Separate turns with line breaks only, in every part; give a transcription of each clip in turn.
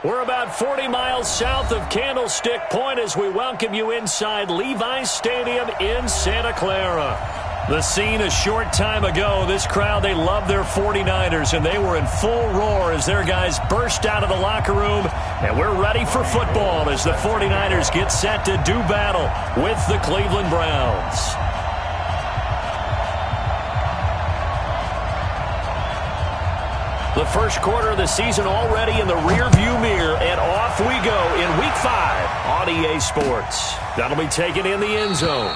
We're about 40 miles south of Candlestick Point as we welcome you inside Levi's Stadium in Santa Clara. The scene a short time ago, this crowd, they love their 49ers, and they were in full roar as their guys burst out of the locker room. And we're ready for football as the 49ers get set to do battle with the Cleveland Browns. The first quarter of the season already in the rearview mirror, and off we go in Week 5 on EA Sports. That'll be taken in the end zone.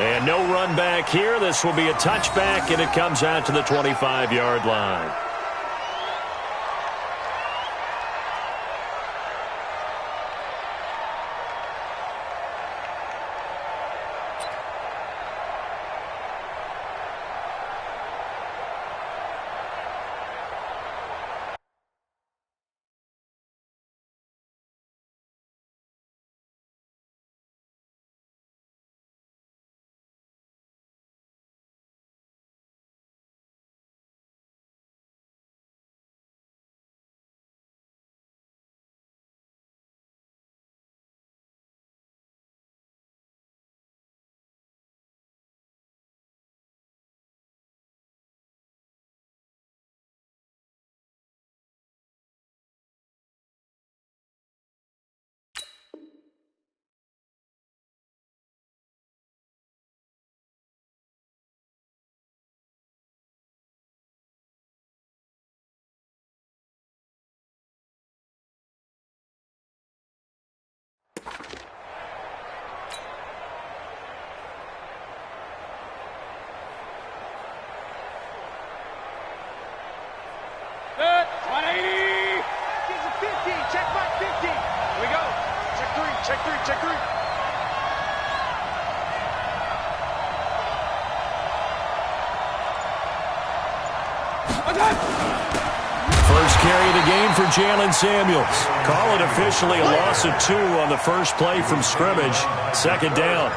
And no run back here. This will be a touchback, and it comes out to the 25-yard line.
Check three.
First carry of the game for Jalen Samuels. Call it officially a loss of 2 on the first play from scrimmage. Second down.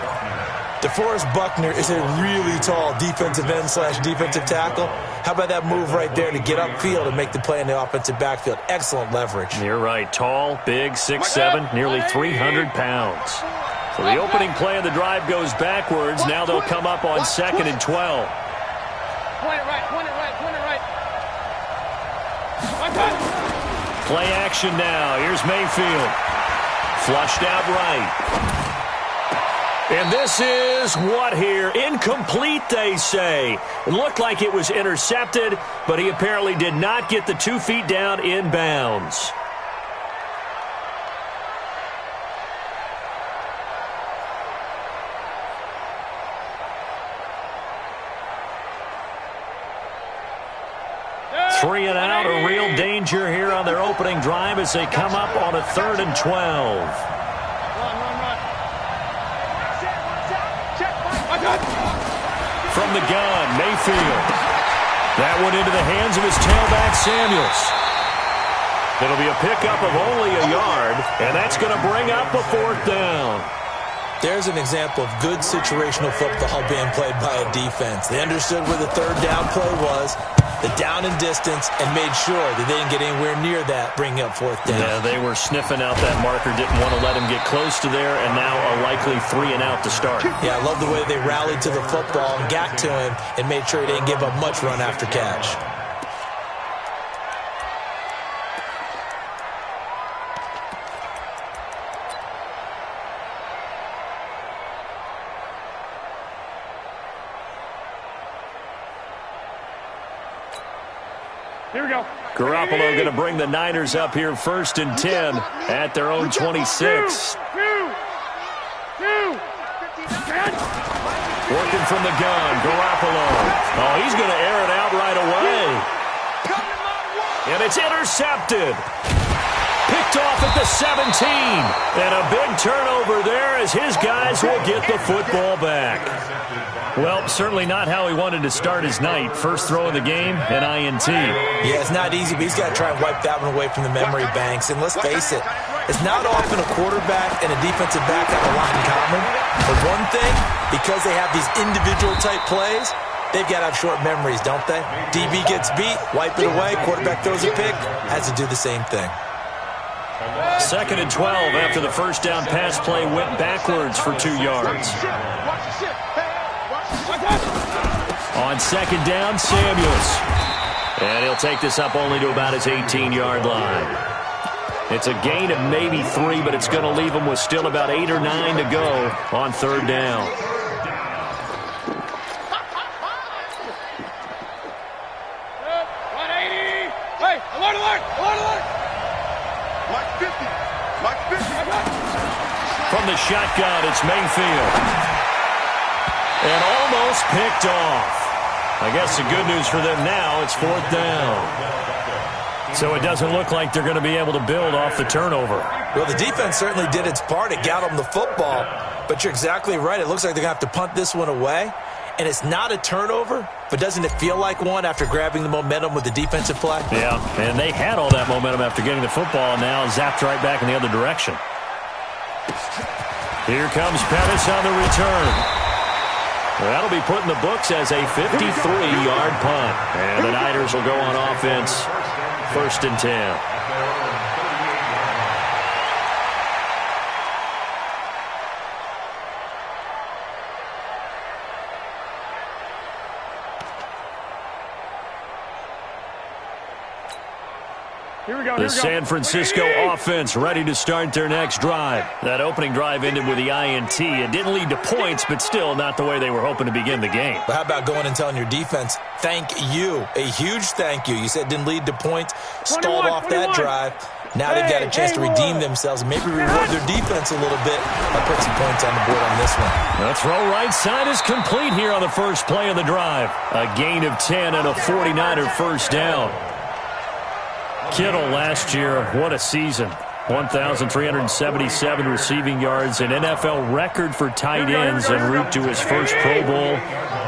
DeForest Buckner is a really tall defensive end / defensive tackle. How about that move right there to get upfield and make the play in the offensive backfield? Excellent leverage.
You're right. Tall, big, 6'7", nearly 300 pounds. So the opening play of the drive goes backwards. Now they'll come up on 2nd and 12.
Point it right.
Play action now. Here's Mayfield. Flushed out right. And this is what here? Incomplete, they say. It looked like it was intercepted, but he apparently did not get the 2 feet down in bounds. Three and out, a real danger here on their opening drive as they come up on a 3rd and 12. From the gun, Mayfield. That one into the hands of his tailback, Samuels. It'll be a pickup of only a yard, and that's going to bring up a 4th down.
There's an example of good situational football being played by a defense. They understood where the 3rd down play was, the down and distance, and made sure that they didn't get anywhere near that, bringing up 4th down.
Yeah, they were sniffing out that marker, didn't want to let him get close to there, and now a likely 3 and out to start.
Yeah, I love the way they rallied to the football and got to him and made sure he didn't give up much run after catch.
Here we go.
Garoppolo going to bring the Niners up here 1st and 10 at their own 26. Working from the gun, Garoppolo. Oh, he's going to air it out right away. And it's intercepted. Picked off at the 17. And a big turnover there as his guys will get the football back. Well, certainly not how he wanted to start his night. First throw of the game, an INT.
Yeah, it's not easy, but he's got to try and wipe that one away from the memory banks. And let's face it, it's not often a quarterback and a defensive back have a lot in common. But one thing, because they have these individual type plays, they've got to have short memories, don't they? DB gets beat, wipe it away, quarterback throws a pick, has to do the same thing.
2nd and 12 after the first down pass play went backwards for 2 yards. On 2nd down, Samuels. And he'll take this up only to about his 18-yard line. It's a gain of maybe 3, but it's going to leave him with still about 8 or 9 to go on 3rd down. From the shotgun, it's Mayfield. And almost picked off. I guess the good news for them now, it's 4th down. So it doesn't look like they're going to be able to build off the turnover.
Well, the defense certainly did its part. It got them the football. But you're exactly right. It looks like they're going to have to punt this one away. And it's not a turnover, but doesn't it feel like one after grabbing the momentum with the defensive play?
Yeah, and they had all that momentum after getting the football, and now zapped right back in the other direction. Here comes Pettis on the return. That'll be put in the books as a 53-yard punt. And the Niners will go on offense, 1st and 10. The San Francisco offense ready to start their next drive. That opening drive ended with the INT. It didn't lead to points, but still not the way they were hoping to begin the game.
But how about going and telling your defense, thank you, a huge thank you. You said it didn't lead to points, stalled off that drive. Now they've got a chance to redeem themselves and maybe reward their defense a little bit by putting some points on the board on this one.
The throw right side is complete here on the first play of the drive. A gain of 10 and a 49er first down. Kittle last year, what a season. 1,377 receiving yards, an NFL record for tight ends en route to his first Pro Bowl.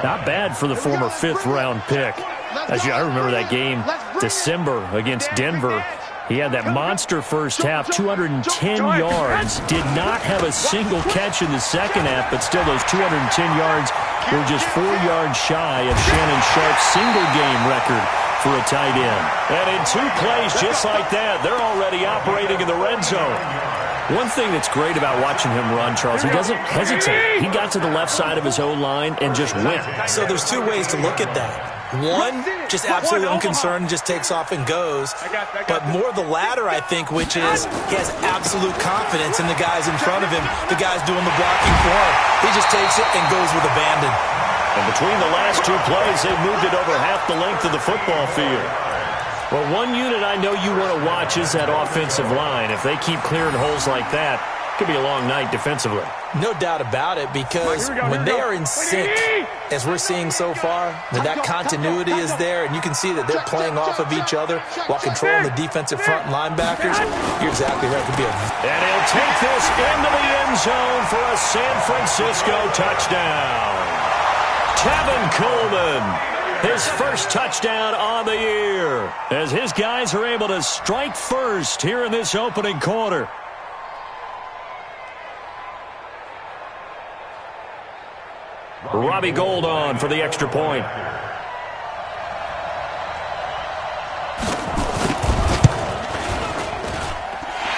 Not bad for the former 5th-round pick. I remember that game, December against Denver. He had that monster first half, 210 yards. Did not have a single catch in the second half, but still those 210 yards were just 4 yards shy of Shannon Sharp's single-game record for a tight end. And in 2 plays just like that, they're already operating in the red zone. One thing that's great about watching him run, Charles, he doesn't hesitate. He got to the left side of his O-line and just went.
So there's 2 ways to look at that. One, just absolutely unconcerned, just takes off and goes. But more the latter, I think, which is he has absolute confidence in the guys in front of him, the guys doing the blocking for him. He just takes it and goes with abandon.
And between the last 2 plays, they've moved it over half the length of the football field. Well, one unit I know you want to watch is that offensive line. If they keep clearing holes like that, it could be a long night defensively.
No doubt about it, because when they are in sync, as we're seeing so far, that continuity is there, and you can see that they're playing off of each other while controlling the defensive front linebackers. You're exactly right. It could be
and he'll take this into the end zone for a San Francisco touchdown. Tevin Coleman, his first touchdown on the year, as his guys are able to strike first here in this opening quarter. Robbie Gould on for the extra point.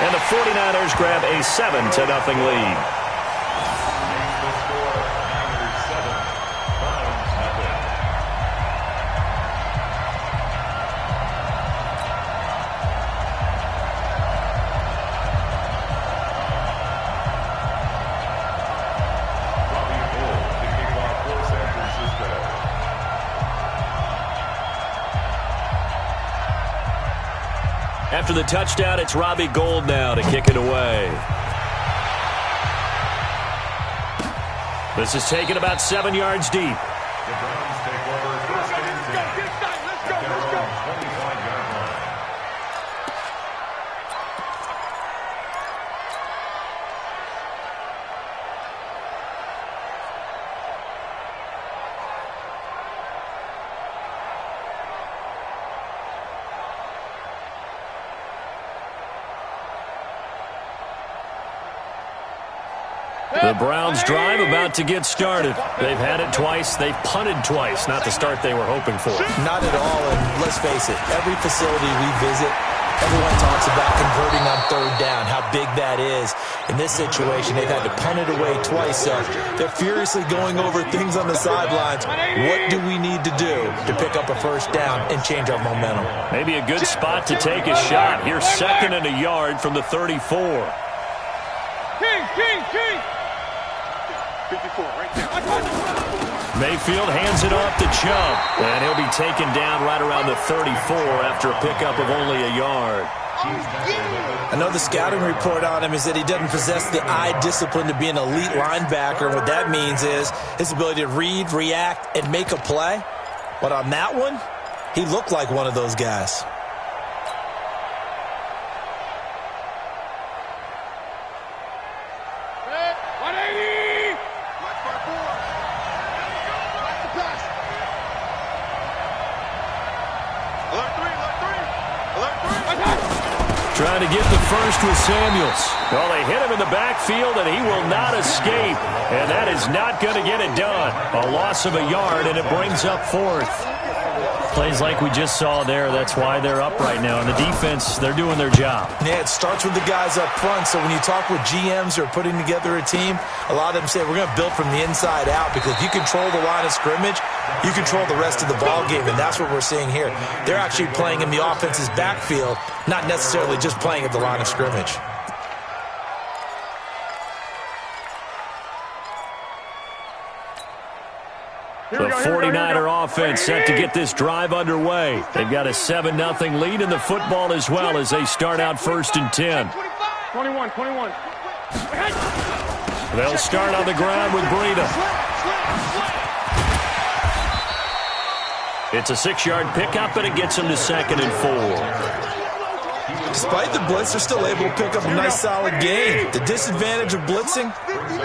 And the 49ers grab a 7-0 lead. After the touchdown, it's Robbie Gould now to kick it away. This is taken about 7 yards deep.
The Browns take over first and 10. Let's go. 25-yard line.
The Browns drive about to get started. They've had it twice. They've punted twice. Not the start they were hoping for.
Not at all, and let's face it, every facility we visit, Everyone talks about converting on third down, how big that is. In this situation, they've had to punt it away twice, so they're furiously going over things on the sidelines. What do we need to do to pick up a first down and change our momentum?
Maybe a good spot to take a shot. Here's 2nd and a yard from the 34. Mayfield hands it off to Chubb, and he'll be taken down right around the 34 after a pickup of only a yard.
I know the scouting report on him is that he doesn't possess the eye discipline to be an elite linebacker. What that means is his ability to read, react, and make a play. But on that one, he looked like one of those guys.
Trying to get the first with Samuels. Well, they hit him in the backfield, and he will not escape. And that is not going to get it done. A loss of a yard, and it brings up 4th. Plays like we just saw there. That's why they're up right now. And the defense, they're doing their job.
Yeah, it starts with the guys up front. So when you talk with GMs who are putting together a team, a lot of them say we're going to build from the inside out, because if you control the line of scrimmage, you control the rest of the ball game, and that's what we're seeing here. They're actually playing in the offense's backfield, not necessarily just playing at the line of scrimmage.
The 49er offense set to get this drive underway. They've got a 7-0 lead in the football as well as they start out 1st and 10.
21.
They'll start on the ground with Breida. It's a 6-yard pickup, and it gets them to 2nd and 4.
Despite the blitz, they're still able to pick up a nice, solid gain. The disadvantage of blitzing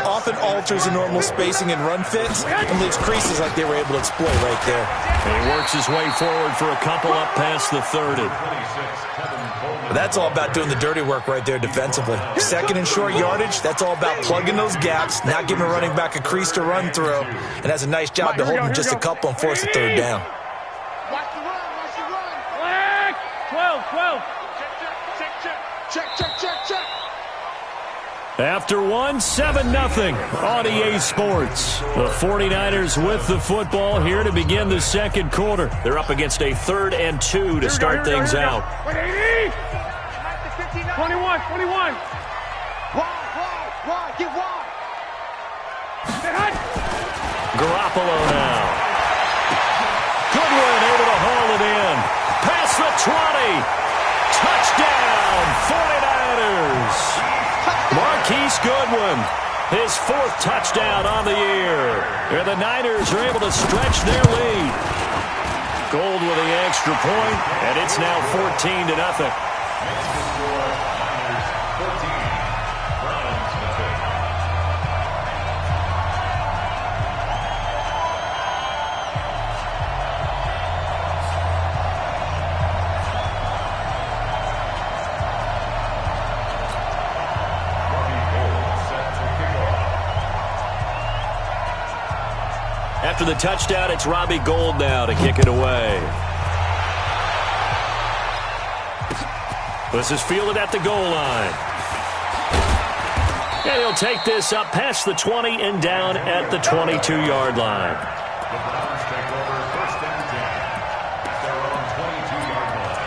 often alters the normal spacing and run fits and leaves creases like they were able to exploit right there.
And he works his way forward for a couple up past the 30.
But that's all about doing the dirty work right there defensively. 2nd and short yardage, that's all about plugging those gaps, not giving a running back a crease to run through, and has a nice job to hold him just a couple and force a 3rd down.
Watch the run. 12. Check.
After one, 7-0 on EA Sports. The 49ers with the football here to begin the 2nd quarter. They're up against a 3rd and 2 to start things out.
21. Wide. Get wide.
Garoppolo now. Goodwin able to haul it in. Past the 20. Touchdown, 49ers. Marquise Goodwin, his 4th touchdown on the year. And the Niners are able to stretch their lead. Gold with the extra point, and it's now 14-0. After the touchdown, it's Robbie Gould now to kick it away. This is fielded at the goal line. And he'll take this up past the 20 and down at the 22-yard line.
The Browns take over 1st and 10 at their own 22-yard line.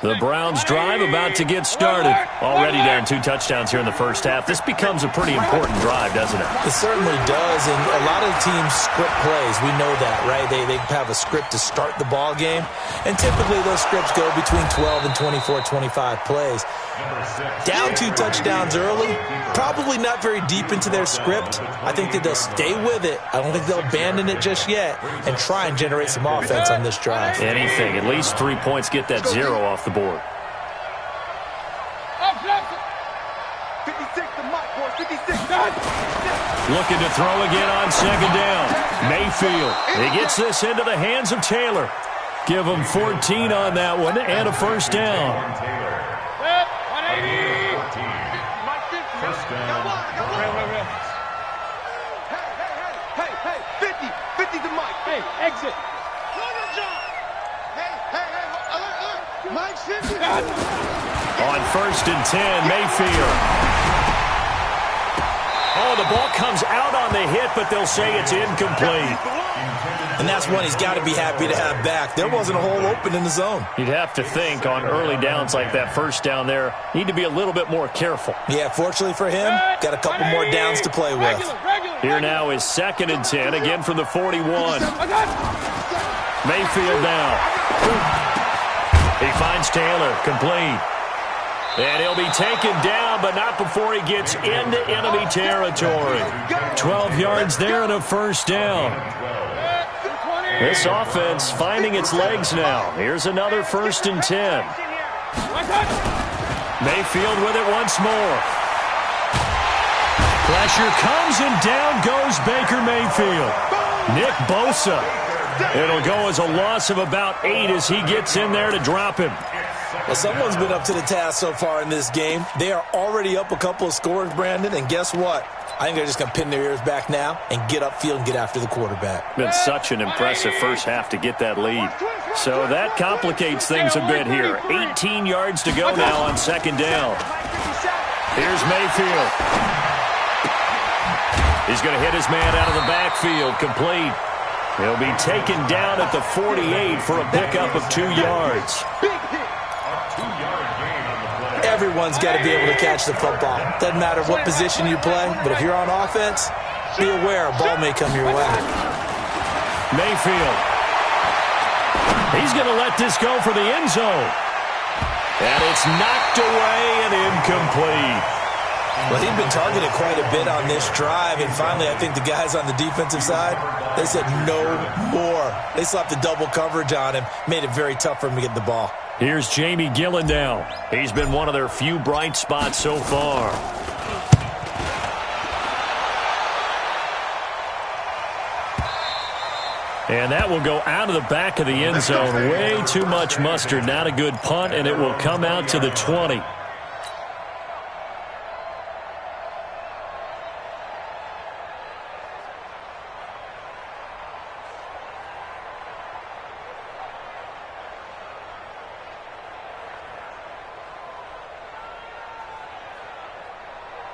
The Browns drive about to get started. Already down 2 touchdowns here in the first half. This becomes a pretty important drive, doesn't it?
It certainly does, and a lot of teams script plays. We know that, right? They have a script to start the ball game, and typically those scripts go between 12 and 24, 25 plays. Down 2 touchdowns early, probably not very deep into their script. I think that they'll stay with it. I don't think they'll abandon it just yet and try and generate some offense on this drive.
Anything. At least 3 points, get that 0 off the board.
56, the mic, boy, 56.
Looking to throw again on 2nd down. Mayfield. He gets this into the hands of Taylor. Give him 14 on that one and a first down.
180. Hey, exit. Mike Simpson.
On 1st and 10, Mayfield. Oh, the ball comes out on the hit, but they'll say it's incomplete.
And that's one he's got to be happy to have back. There wasn't a hole open in the zone.
You'd have to think on early downs like that, first down there, need to be a little bit more careful.
Yeah, fortunately for him, got a couple more downs to play with.
Here now is 2nd and 10, again from the 41. Mayfield now. He finds Taylor, complete. And he'll be taken down, but not before he gets into enemy territory. 12 yards there and a first down. This offense finding its legs now. Here's another 1st and 10. Mayfield with it once more. Pressure comes and down goes Baker Mayfield. Nick Bosa. It'll go as a loss of about 8 as he gets in there to drop him.
Well, someone's been up to the task so far in this game. They are already up a couple of scores, Brandon, and guess what? I think they're just going to pin their ears back now and get upfield and get after the quarterback.
Been such an impressive first half to get that lead. So that complicates things a bit here. 18 yards to go now on 2nd down. Here's Mayfield. He's going to hit his man out of the backfield, complete. He'll be taken down at the 48 for a pickup of 2 yards.
Everyone's got to be able to catch the football. Doesn't matter what position you play, but if you're on offense, be aware a ball may come your way.
Mayfield. He's going to let this go for the end zone. And it's knocked away and incomplete.
Well, he'd been targeted quite a bit on this drive, and finally I think the guys on the defensive side, they said no more. They slapped the double coverage on him, made it very tough for him to get the ball.
Here's Jamie Gillen now. He's been one of their few bright spots so far. And that will go out of the back of the end zone. Way too much mustard. Not a good punt, and it will come out to the 20.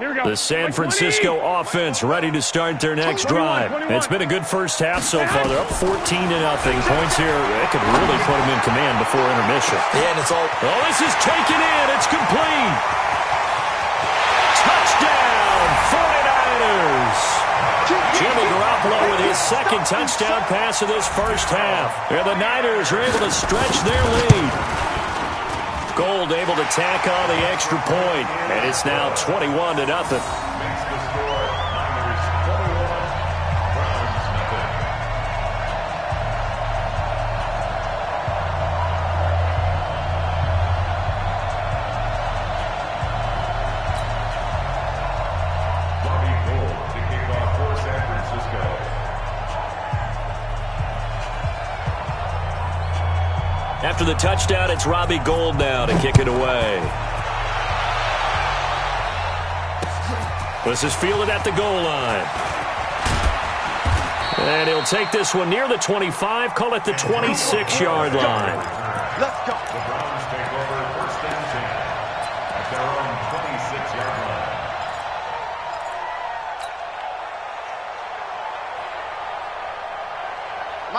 The San Francisco offense ready to start their next drive. It's been a good first half so far. They're up 14-0. Points here, it could really put them in command before intermission.
Yeah, and it's all...
Oh, this is taken in. It's complete. Touchdown, 49ers. Jimmy Garoppolo with his 2nd touchdown pass of this first half. And the Niners are able to stretch their lead. Gold able to tack on the extra point, and it's now 21-0.
Makes the score Niners 21, Browns nothing. Bobby Gold to kick off for San Francisco.
After the touchdown, it's Robbie Gould now to kick it away. This is fielded at the goal line. And he'll take this one near the 25, call it the 26-yard line.
Let's go.
The Browns take over 1st and 10 at their own 26-yard line.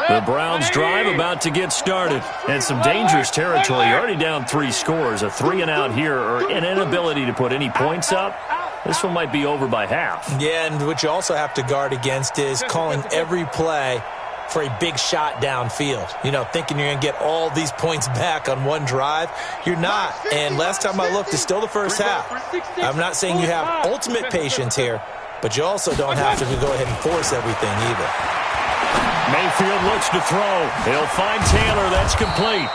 The Browns drive about to get started. And some dangerous territory. You're already down 3 scores. A 3-and-out here or an inability to put any points up. This one might be over by half.
Yeah, and what you also have to guard against is calling every play for a big shot downfield. You know, thinking you're going to get all these points back on one drive. You're not. And last time I looked, it's still the first half. I'm not saying you have ultimate patience here, but you also don't have to go ahead and force everything either.
Mayfield looks to throw. He'll find Taylor. That's complete.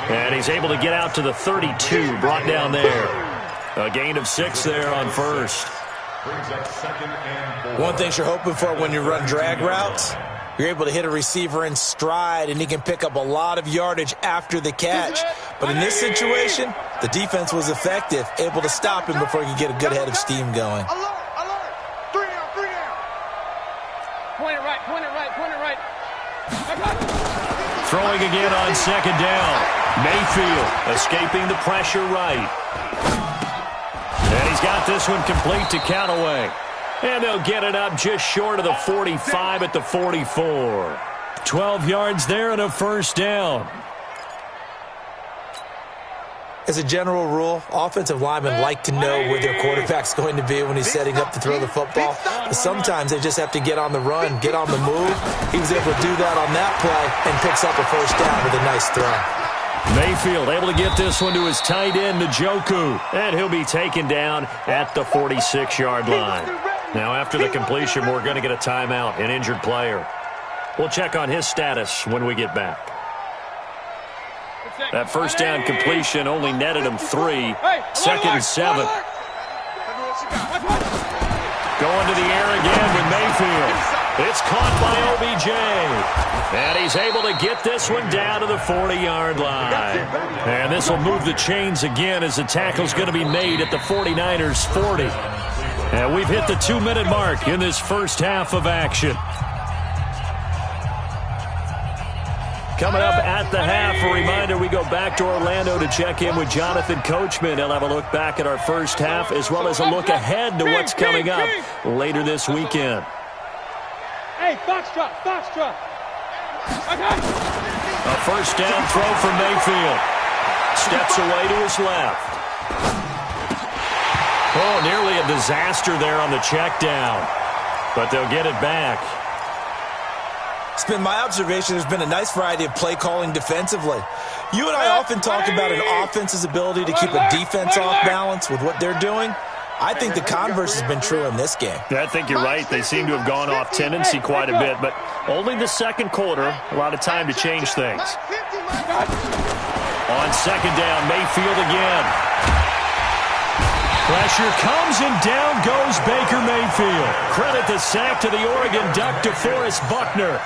And he's able to get out to the 32, brought down there. A gain of 6 there on first.
Brings up 2nd and 4.
One thing you're hoping for when you run drag routes, you're able to hit a receiver in stride, and he can pick up a lot of yardage after the catch. But in this situation, the defense was effective, able to stop him before he could get a good head of steam going.
Alert, alert. 3 down, 3 down. Point it right, point it right, point it right.
Throwing again on second down. Mayfield escaping the pressure right. And he's got this one complete to Callaway. And they'll get it up just short of the 45 at the 44. 12 yards there and a first down.
As a general rule, offensive linemen like to know where their quarterback's going to be when he's setting up to throw the football. But sometimes they just have to get on the run, get on the move. He was able to do that on that play and picks up a first down with a nice throw.
Mayfield able to get this one to his tight end, Njoku. And he'll be taken down at the 46-yard line. Now, after the completion, we're going to get a timeout, an injured player. We'll check on his status when we get back. That first down completion only netted him 3. Second and 7. Going to the air again with Mayfield. It's caught by OBJ. And he's able to get this one down to the 40-yard line. And this will move the chains again as the tackle's going to be made at the 49ers' 40. And we've hit the 2-minute mark in this first half of action. Coming up at the half, a reminder, we go back to Orlando to check in with Jonathan Coachman. He'll have a look back at our first half as well as a look ahead to what's coming up later this weekend.
Hey, foxtrot, foxtrot. Okay.
A first down throw from Mayfield. Steps away to his left. Oh, nearly a disaster there on the check down. But they'll get it back.
It's been my observation there's been a nice variety of play calling defensively. You and I often talk about an offense's ability to keep a defense off balance with what they're doing. I think the converse has been true in this game.
I think you're right. They seem to have gone off tendency quite a bit, but only the second quarter, a lot of time to change things. On second down, Mayfield again. Pressure comes and down goes Baker Mayfield. Credit the sack to the Oregon Duck, DeForest Buckner.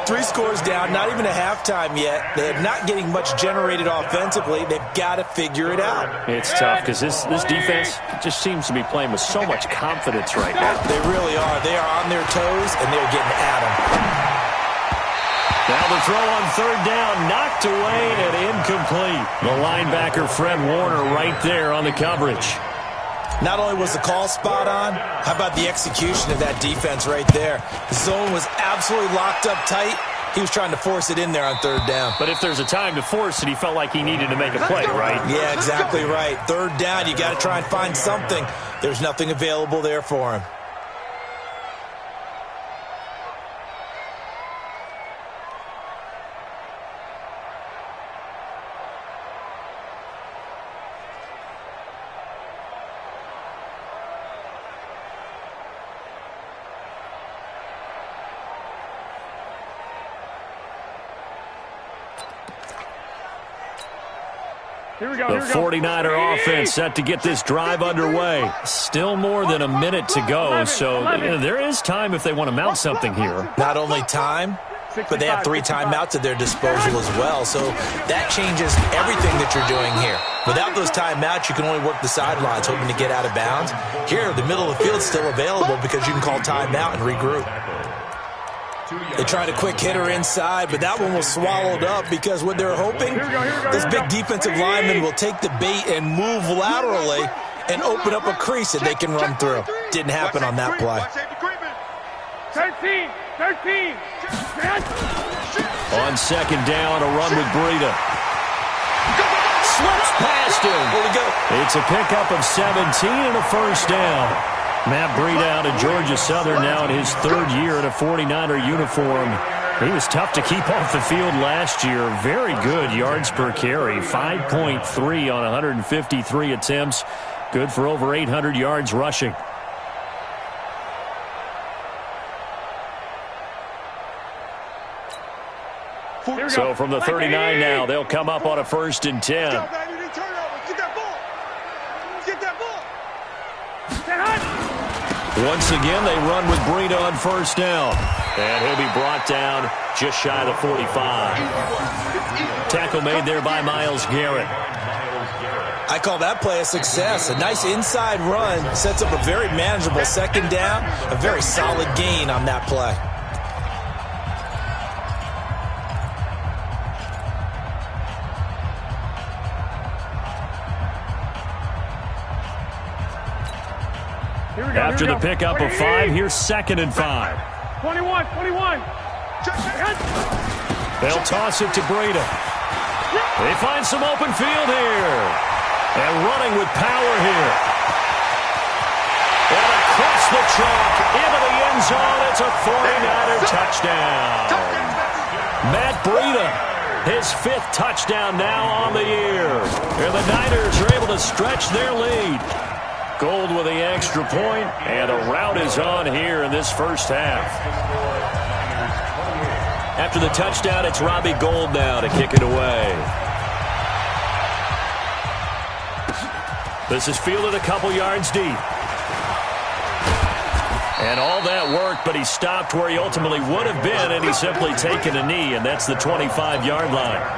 3 scores down, not even a halftime yet. They're not getting much generated offensively. They've got to figure it out.
It's tough because this defense just seems to be playing with so much confidence right now.
They really are. They are on their toes, and they're getting at them.
Now the throw on third down, knocked away and incomplete. The linebacker, Fred Warner, right there on the coverage.
Not only was the call spot on, how about the execution of that defense right there? The zone was absolutely locked up tight. He was trying to force it in there on third down.
But if there's a time to force it, he felt like he needed to make a play, right?
Yeah, exactly right. Third down, you got to try and find something. There's nothing available there for him.
Here we go,
The 49er offense set to get this drive underway. Still more than a minute to go, so there is time if they want to mount something here.
Not only time, but they have 3 timeouts at their disposal as well, so that changes everything that you're doing here. Without those timeouts, you can only work the sidelines, hoping to get out of bounds. Here, the middle of the field's still available because you can call timeout and regroup. They tried a quick hitter inside, but that one was swallowed up because what they're hoping, this big defensive lineman will take the bait and move laterally and open up a crease that they can run through. Didn't happen on that play.
13.
On second down, a run with Breida. Slips past him.
Here we go.
It's a pickup of 17 and a first down. Matt Breida out of Georgia Southern now in his 3rd year in a 49er uniform. He was tough to keep off the field last year. Very good yards per carry. 5.3 on 153 attempts. Good for over 800 yards rushing. So from the 39 now, they'll come up on a 1st and 10. Once again, they run with Breida on first down. And he'll be brought down just shy of the 45. Tackle made there by Myles Garrett.
I call that play a success. A nice inside run sets up a very manageable second down. A very solid gain on that play.
After the pickup of 5, here's 2nd and 5.
21.
They'll toss it to Breida. They find some open field here. And running with power here. And across the track, into the end zone. It's a 49er touchdown. Matt Breida, his 5th touchdown now on the year. And the Niners are able to stretch their lead. Gold with the extra point, and a rout is on here in this first half. After the touchdown, it's Robbie Gould now to kick it away. This is fielded a couple yards deep. And all that work, but he stopped where he ultimately would have been, and he's simply taken a knee, and that's the 25-yard line.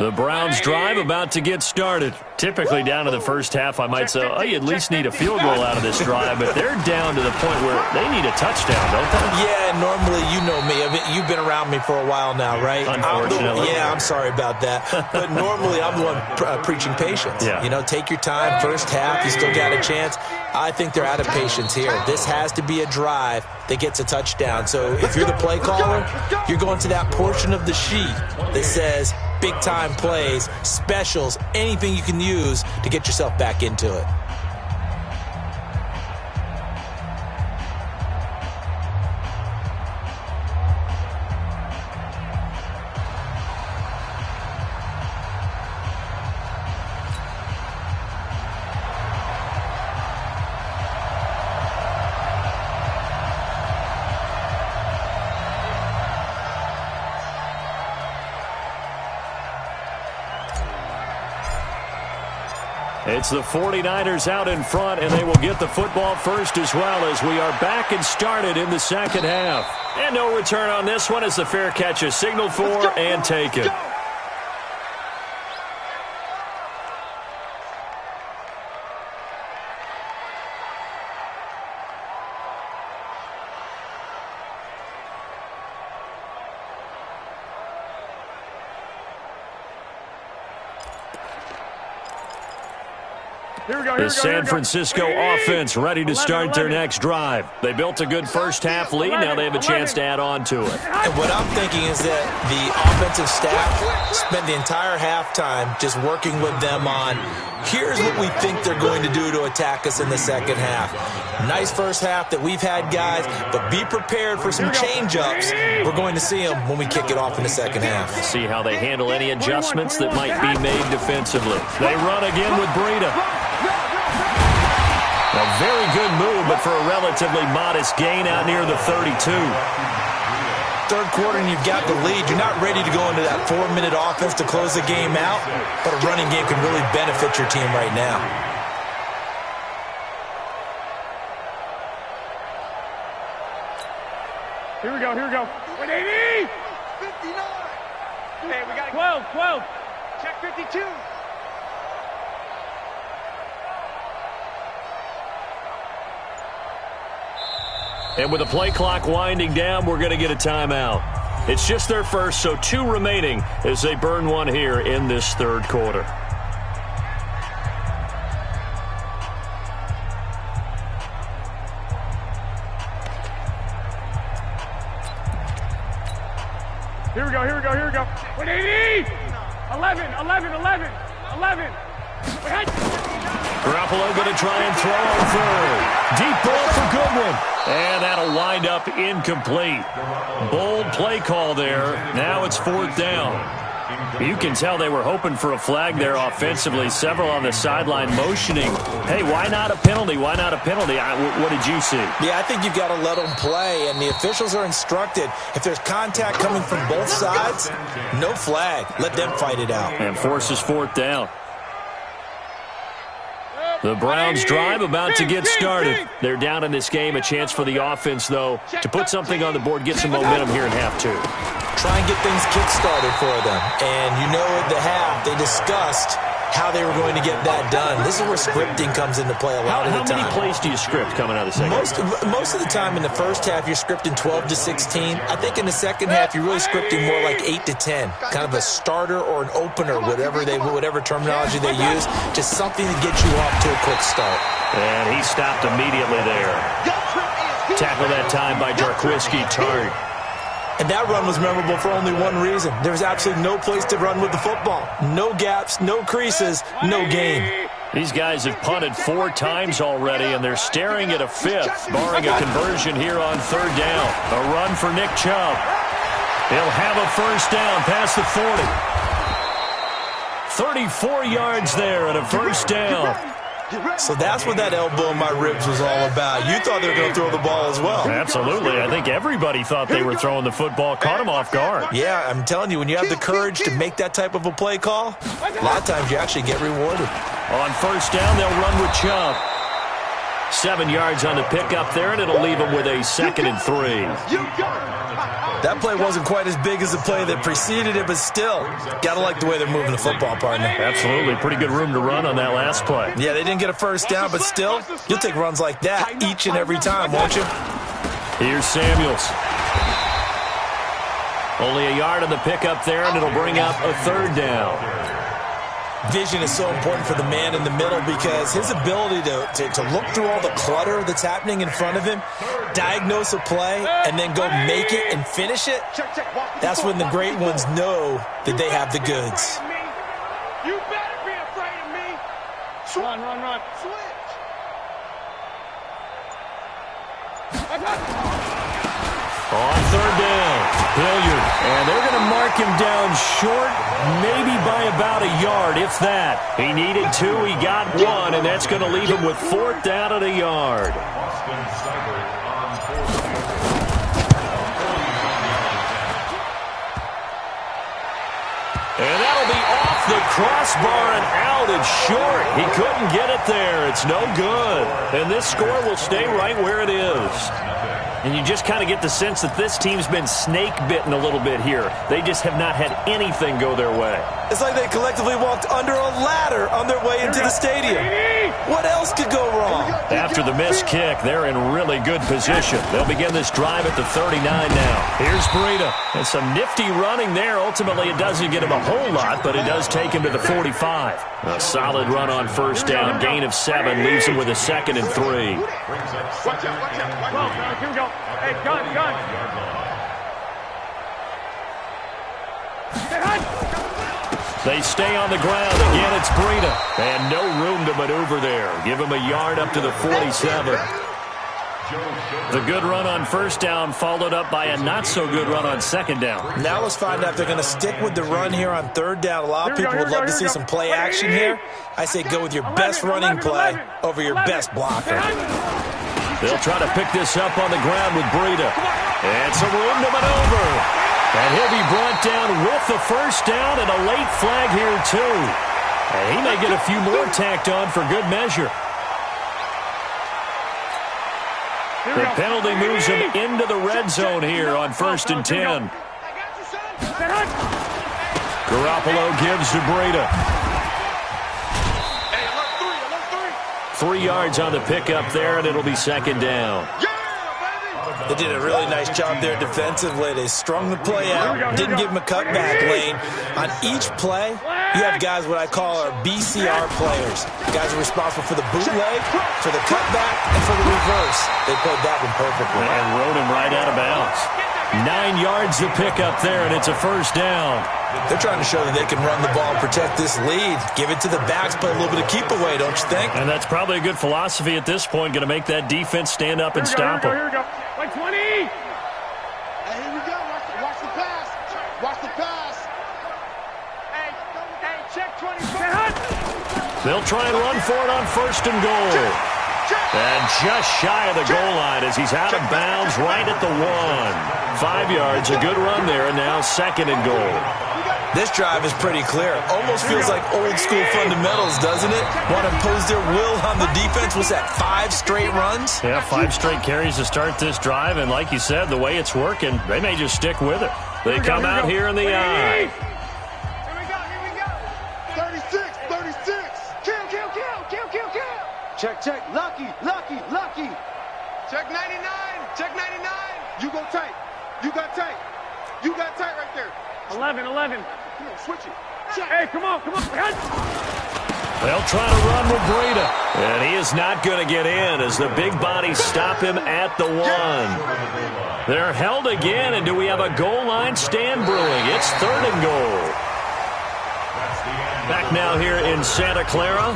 The Browns drive about to get started. Typically down to the first half, I might say, oh, you at least need a field goal out of this drive, but they're down to the point where they need a touchdown, don't they?
Yeah, normally, you know me. I mean, you've been around me for a while now, right?
Unfortunately.
I'm sorry about that. But normally, I'm the one preaching patience.
Yeah.
You know, take your time. First half, you still got a chance. I think they're out of patience here. This has to be a drive that gets a touchdown. So if you're the play caller, you're going to that portion of the sheet that says big-time plays, specials, anything you can use to get yourself back into it.
It's the 49ers out in front, and they will get the football first as well as we are back and started in the second half. And no return on this one as the fair catch is signaled for and taken. The San Francisco offense ready to start their next drive. They built a good first half lead. Now they have a chance to add on to it.
And what I'm thinking is that the offensive staff spent the entire halftime just working with them on, here's what we think they're going to do to attack us in the second half. Nice first half that we've had, guys, but be prepared for some change-ups. We're going to see them when we kick it off in the second half.
See how they handle any adjustments that might be made defensively. They run again with Breida. A very good move, but for a relatively modest gain out near the 32.
Third quarter and you've got the lead. You're not ready to go into that 4-minute offense to close the game out, but a running game can really benefit your team right now.
Here we go. 180!
59! Hey, we got
12.
Check 52.
And with the play clock winding down, we're going to get a timeout. It's just their first, so 2 remaining as they burn one here in this third quarter.
Here we go. 180! 11.
Garoppolo going to try and throw on third. Deep ball for Goodwin. And that'll wind up incomplete. Bold play call there. Now it's 4th down. You can tell they were hoping for a flag there offensively. Several on the sideline motioning. Hey, why not a penalty? What did you see?
Yeah, I think you've got to let them play, and the officials are instructed. If there's contact coming from both sides, no flag. Let them fight it out.
And forces 4th down. The Browns drive about to get started. They're down in this game. A chance for the offense, though, to put something on the board, get some momentum here in half 2.
try and get things kick-started for them. And you know at the half, they discussed how they were going to get that done. This is where scripting comes into play a lot of the time.
How many plays do you script coming out of the second half?
Most of the time in the first half, you're scripting 12 to 16. I think in the second half, you're really scripting more like 8 to 10. Kind of a starter or an opener, whatever terminology they use. Just something to get you off to a quick start.
And he stopped immediately there. Tackle that time by Jarquiski Tart.
And that run was memorable for only one reason. There was absolutely no place to run with the football. No gaps, no creases, no gain.
These guys have punted 4 times already, and they're staring at a 5th, barring a conversion here on 3rd down. A run for Nick Chubb. He'll have a first down past the 40. 34 yards there and a first down.
So that's what that elbow in my ribs was all about. You thought they were going to throw the ball as well.
Absolutely. I think everybody thought they were throwing the football. Caught them off guard.
Yeah, I'm telling you, when you have the courage to make that type of a play call, a lot of times you actually get rewarded.
On first down, they'll run with Chubb. 7 yards on the pickup there, and it'll leave them with a 2nd and 3.
That play wasn't quite as big as the play that preceded it, but still, got to like the way they're moving the football, partner.
Absolutely. Pretty good room to run on that last play.
Yeah, they didn't get a first down, but still, you'll take runs like that each and every time, won't you?
Here's Samuels. Only a yard on the pickup there, and it'll bring up a 3rd down.
Vision is so important for the man in the middle because his ability to look through all the clutter that's happening in front of him, diagnose a play, and then go make it and finish it, that's when the great ones know that they have the goods.
You better be afraid of me. Run. Switch.
On 3rd down, Hilliard. And they're going to mark him down short, maybe by about a yard, if that. He needed 2, he got 1, and that's going to leave him with 4th down at a yard. And that'll be off the crossbar and out and short. He couldn't get it there. It's no good. And this score will stay right where it is. And you just kind of get the sense that this team's been snake-bitten a little bit here. They just have not had anything go their way.
It's like they collectively walked under a ladder on their way into the stadium. What else could go wrong?
After the missed kick, they're in really good position. They'll begin this drive at the 39 now. Here's Breida. And some nifty running there. Ultimately, it doesn't get him a whole lot, but it does take him to the 45. A solid run on first down. Gain of 7 leaves him with a 2nd and 3.
Watch out. Here we go. Hey, gun.
They stay on the ground. Again, it's Breida. And no room to maneuver there. Give him a yard up to the 47. The good run on first down followed up by a not-so-good run on 2nd down.
Now let's find out if they're going to stick with the run here on 3rd down. A lot of people would love to see some play action here. I say go with your best running play over your best blocker.
They'll try to pick this up on the ground with Breida. And some room to maneuver. And he'll be brought down with the first down and a late flag here, too. And he may get a few more tacked on for good measure. The penalty moves him into the red zone here on 1st and 10. Garoppolo gives to Breida. 3 yards on the pickup there, and it'll be 2nd down.
They did a really nice job there defensively. They strung the play out, didn't give him a cutback lane. On each play, you have guys what I call our BCR players. Guys are responsible for the bootleg, for the cutback, and for the reverse. They played that one perfectly.
And rode him right out of bounds. 9 yards to pick up there, and it's a first down.
They're trying to show that they can run the ball and protect this lead. Give it to the backs, play a little bit of keep away, don't you think?
And that's probably a good philosophy at this point, going to make that defense stand up and stop them.
Here we go. Like 20.
Hey, here we go. Watch the pass. Watch the pass. Hey, check 20.
They'll try and run for it on 1st and goal. And just shy of the goal line as he's out of bounds right at the 1. 5 yards, a good run there, and now 2nd and goal.
This drive is pretty clear. Almost feels like old school fundamentals, doesn't it? Want to impose their will on the defense. Was that 5 straight runs?
Yeah, 5 straight carries to start this drive, and like you said, the way it's working, they may just stick with it. They come out here in the eye.
Here we go. 36. Kill. Check. Lucky. Check 99. You go tight. You got tight right there.
11.
Come on, switch it. Check.
Hey, come on.
They'll try to run with Breida. And he is not going to get in as the big bodies stop him at the 1. They're held again, and do we have a goal line stand brewing? It's 3rd and goal. Back now here in Santa Clara.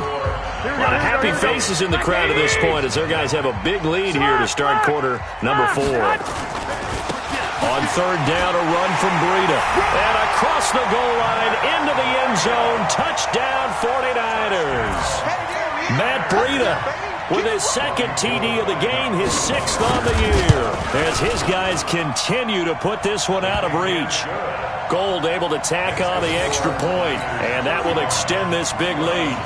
A lot of happy faces in the crowd at this point as their guys have a big lead here to start quarter number 4. On 3rd down, a run from Breida. And across the goal line, into the end zone. Touchdown, 49ers. Matt Breida with his 2nd TD of the game, his 6th on the year. As his guys continue to put this one out of reach. Gold able to tack on the extra point, and that will extend this big lead.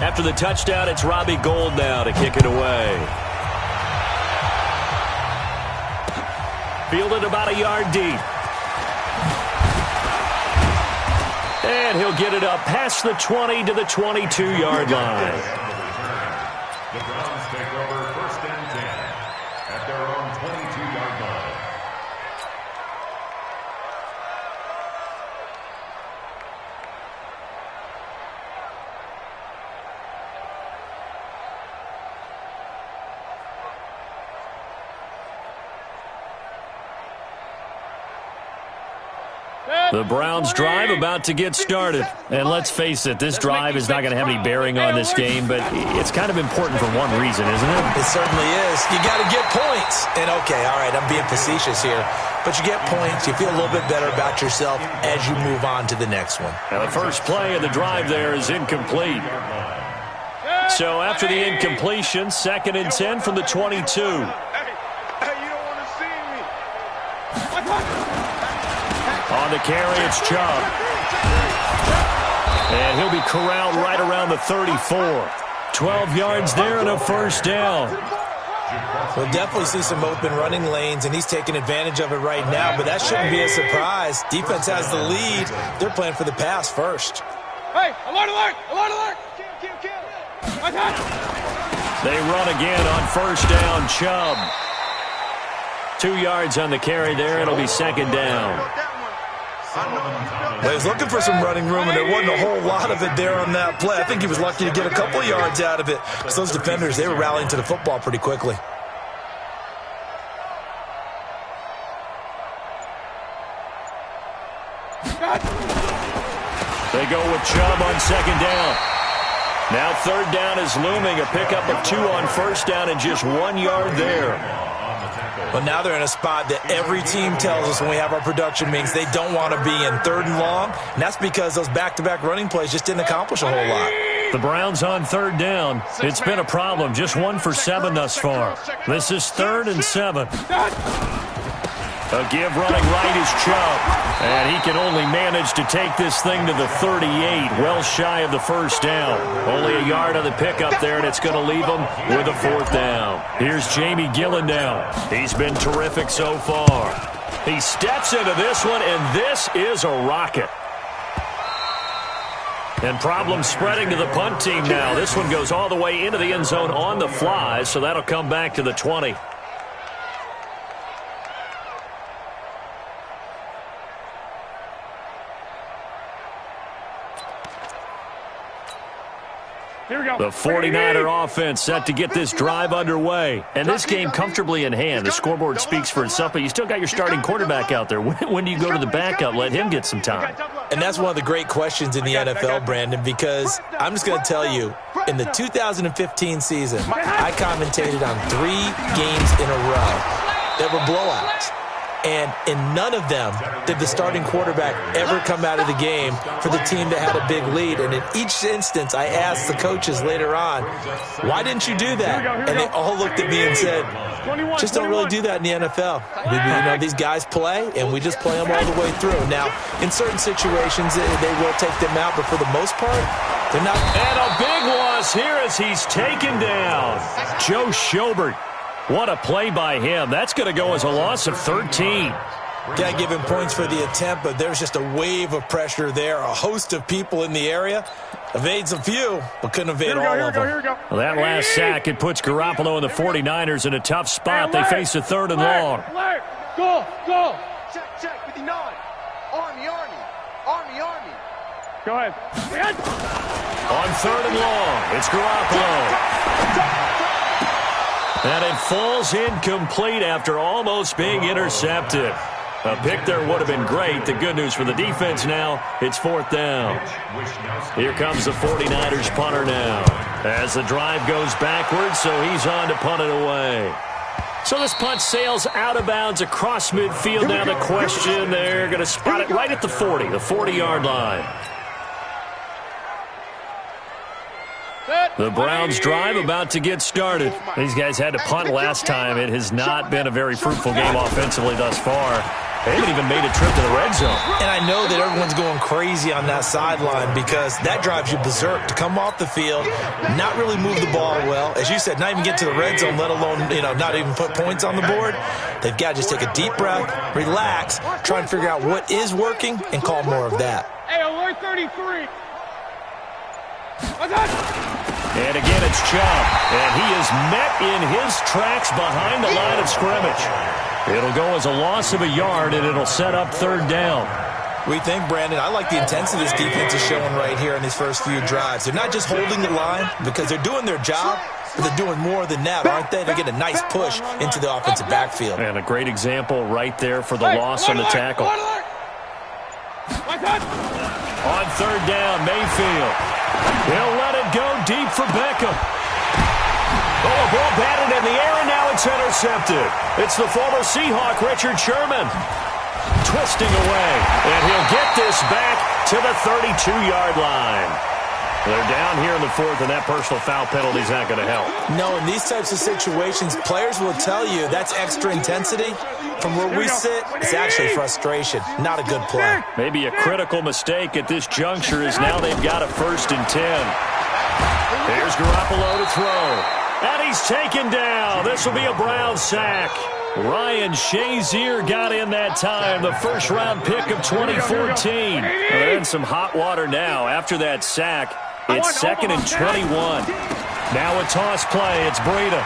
After the touchdown, it's Robbie Gould now to kick it away. Fielded about a yard deep. And he'll get it up past the 20 to the 22-yard line.
The Browns take over 1st and 10 at their own 22-yard line.
The Browns drive about to get started. And let's face it, this drive is not going to have any bearing on this game, but it's kind of important for one reason, isn't it?
It certainly is. You got to get points. And okay, all right, I'm being facetious here. But you get points, you feel a little bit better about yourself as you move on to the next one.
Now the first play of the drive there is incomplete. So after the incompletion, 2nd and 10 from the 22.
Hey, you don't want to see me.
On the carry, it's Chubb. And he'll be corralled right around the 34. 12 yards there and a 1st down.
We'll definitely see some open running lanes, and he's taking advantage of it right now, but that shouldn't be a surprise. Defense has the lead. They're playing for the pass first.
Hey, alert!
Kill.
They run again on 1st down, Chubb. 2 yards on the carry there. It'll be 2nd down.
Well, he was looking for some running room, and there wasn't a whole lot of it there on that play. I think he was lucky to get a couple of yards out of it. Because those defenders, they were rallying to the football pretty quickly.
They go with Chubb on 2nd down. Now 3rd down is looming. A pickup of 2 on 1st down and just 1 yard there.
But now they're in a spot that every team tells us when we have our production meetings they don't want to be in, 3rd and long. And that's because those back-to-back running plays just didn't accomplish a whole lot.
The Browns on 3rd down. It's been a problem. Just 1 for 7 thus far. This is 3rd and 7. A give running right is Chubb. And he can only manage to take this thing to the 38, well shy of the 1st down. Only a yard on the pickup there, and it's going to leave him with a 4th down. Here's Jamie Gillen now. He's been terrific so far. He steps into this one, and this is a rocket. And problems spreading to the punt team now. This one goes all the way into the end zone on the fly, so that'll come back to the 20. The 49er offense set to get this drive underway. And this game comfortably in hand. The scoreboard speaks for itself, but you still got your starting quarterback out there. When do you go to the backup? Let him get some time.
And that's one of the great questions in the NFL, Brandon, because I'm just going to tell you, in the 2015 season, I commentated on 3 games in a row that were blowouts. And in none of them did the starting quarterback ever come out of the game for the team that had a big lead. And in each instance, I asked the coaches later on, why didn't you do that? And they all looked at me and said, just don't really do that in the NFL. These guys play, and we just play them all the way through. Now, in certain situations, they will take them out, but for the most part, They're not.
And a big loss here as he's taken down. Joe Schobert. What a play by him. That's going to go as a loss of 13.
Got to give him points for the attempt, but there's just a wave of pressure there. A host of people in the area. Evades a few, but couldn't evade all of them.
Well, that last sack, it puts Garoppolo and the 49ers in a tough spot. They face a 3rd and long.
Go. Check, 59. Army.
Go ahead.
On 3rd and long, it's Garoppolo. And it falls incomplete after almost being intercepted. A pick there would have been great. The good news for the defense now, it's 4th down. Here comes the 49ers punter now. As the drive goes backwards, so he's on to punt it away. So this punt sails out of bounds across midfield. Now the question, they're going to spot it right at the 40, the 40-yard line. The Browns drive about to get started. These guys had to punt last time. It has not been a very fruitful game offensively thus far. They haven't even made a trip to the red zone.
And I know that everyone's going crazy on that sideline because that drives you berserk to come off the field, not really move the ball well. As you said, not even get to the red zone, let alone, not even put points on the board. They've got to just take a deep breath, relax, try and figure out what is working, and call more of that.
Hey, alert 33.
And again, it's Chubb. And he is met in his tracks behind the line of scrimmage. It'll go as a loss of a yard, and it'll set up 3rd down.
We think, Brandon, I like the intensity this defense is showing right here in these first few drives. They're not just holding the line because they're doing their job, but they're doing more than that, aren't they? They're getting a nice push into the offensive backfield.
And a great example right there for the loss on the tackle. On 3rd down, Mayfield. He'll let it go deep for Beckham. Oh, a ball batted in the air, and now it's intercepted. It's the former Seahawk, Richard Sherman. Twisting away, and he'll get this back to the 32-yard line. They're down here in the 4th, and that personal foul penalty is not going to help.
No, in these types of situations, players will tell you that's extra intensity. From where we sit, it's actually frustration. Not a good play.
Maybe a critical mistake at this juncture is now they've got a 1st and 10. Here's Garoppolo to throw. And he's taken down. This will be a Brown sack. Ryan Shazier got in that time, the first-round pick of 2014. They're in some hot water now after that sack. It's 2nd and 21. Now a toss play. It's Breida.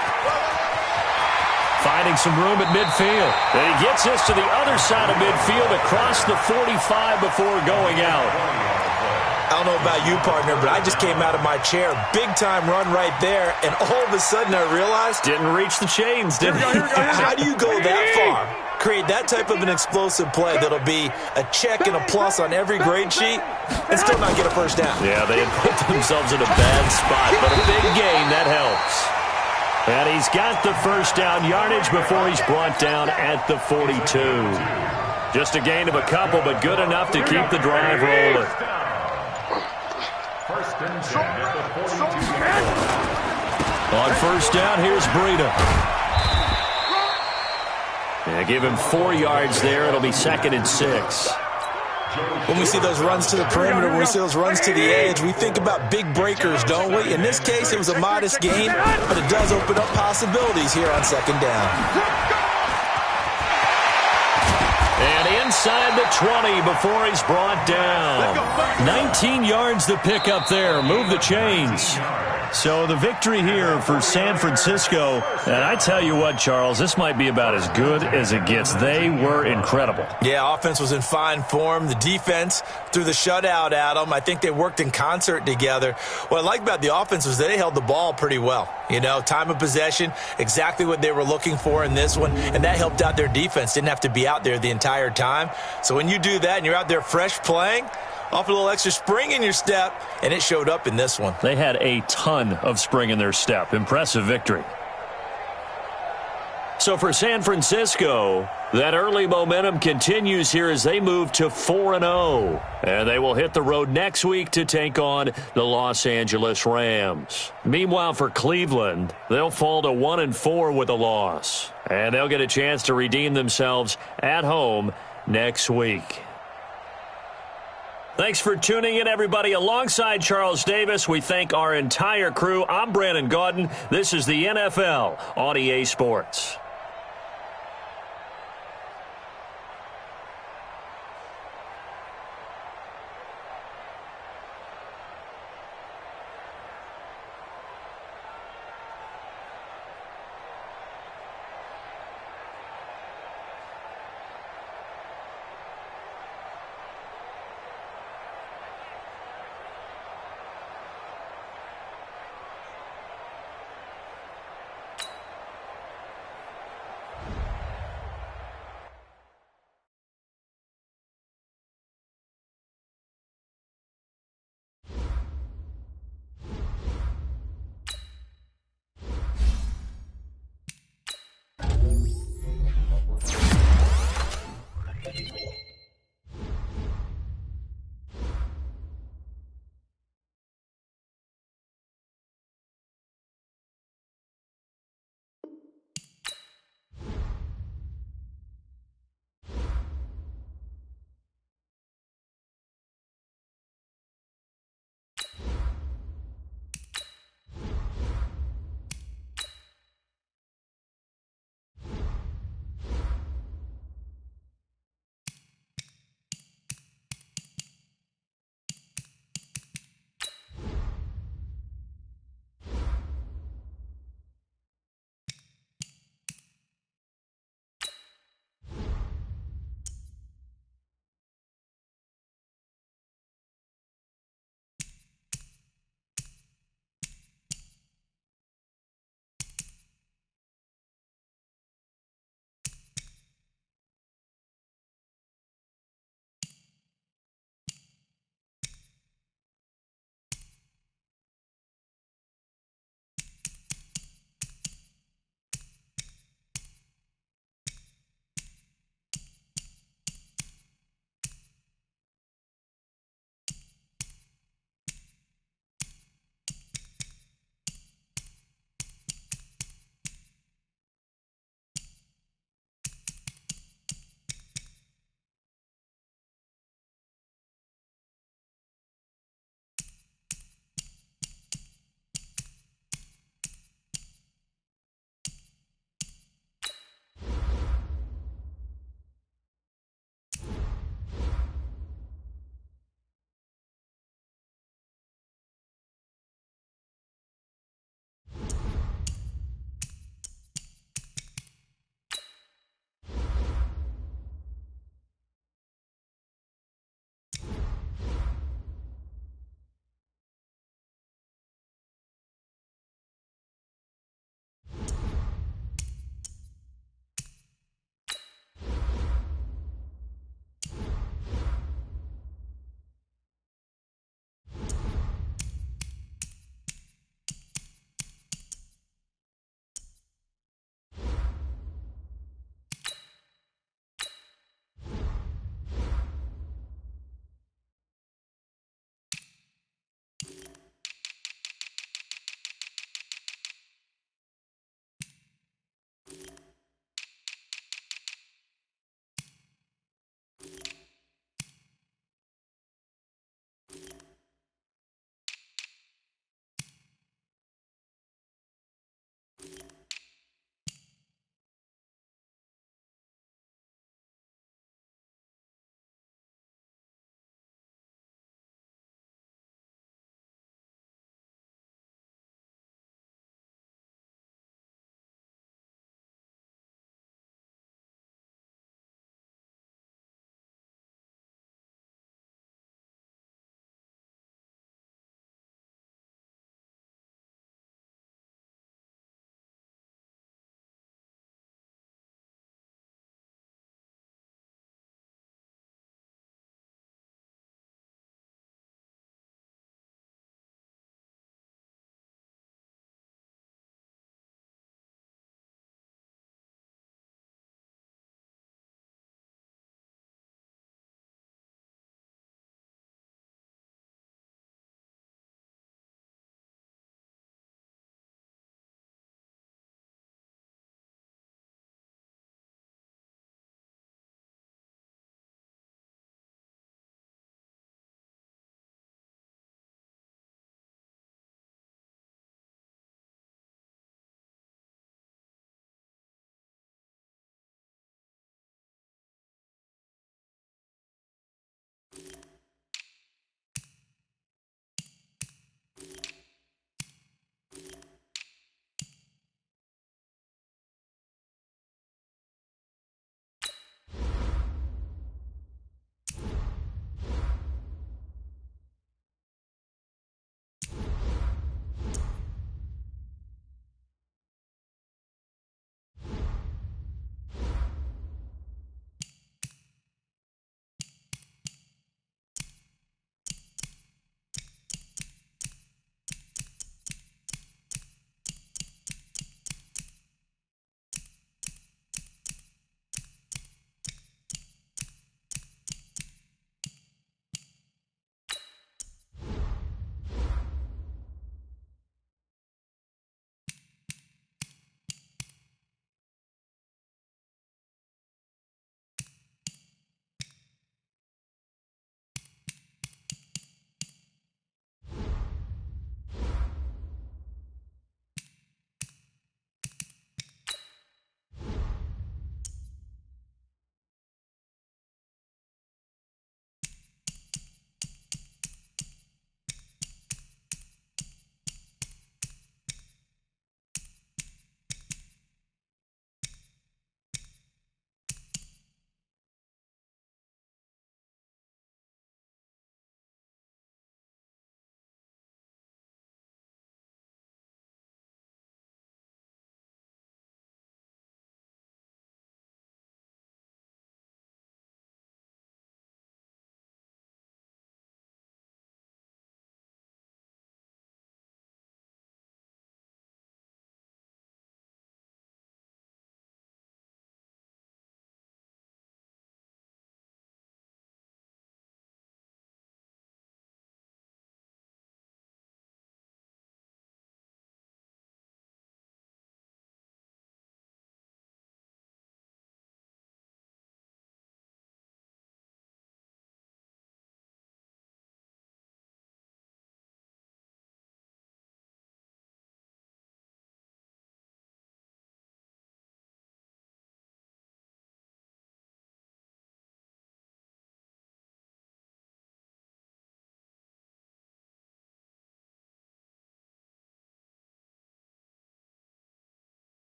Finding some room at midfield. And he gets this to the other side of midfield across the 45 before going out.
I don't know about you, partner, but I just came out of my chair. Big-time run right there, and all of a sudden I realized...
Didn't reach the chains, did he?
How do you go that far? Create that type of an explosive play that'll be a check and a plus on every grade sheet and still not get a 1st down.
Yeah, they had put themselves in a bad spot, but a big gain, that helps. And he's got the 1st down yardage before he's brought down at the 42. Just a gain of a couple, but good enough to keep the drive rolling.
1st and 10 at the 42.
On 1st down, here's Breida. Yeah, give him 4 yards there. It'll be 2nd and 6.
When we see those runs to the perimeter, when we see those runs to the edge, we think about big breakers, don't we? In this case, it was a modest gain, but it does open up possibilities here on 2nd down.
And inside the 20 before he's brought down. 19 yards to pick up there. Move the chains. So the victory here for San Francisco. And I tell you what, Charles, this might be about as good as it gets. They were incredible.
Yeah, offense was in fine form. The defense threw the shutout at them. I think they worked in concert together. What I like about the offense was they held the ball pretty well. Time of possession, exactly what they were looking for in this one, and that helped out their defense. Didn't have to be out there the entire time. So when you do that and you're out there fresh playing, off a little extra spring in your step, and it showed up in this one.
They had a ton of spring in their step. Impressive victory. So for San Francisco, that early momentum continues here as they move to 4-0. And they will hit the road next week to take on the Los Angeles Rams. Meanwhile, for Cleveland, they'll fall to 1-4 with a loss. And they'll get a chance to redeem themselves at home next week. Thanks for tuning in, everybody. Alongside Charles Davis, we thank our entire crew. I'm Brandon Gaudin. This is the NFL on EA Sports.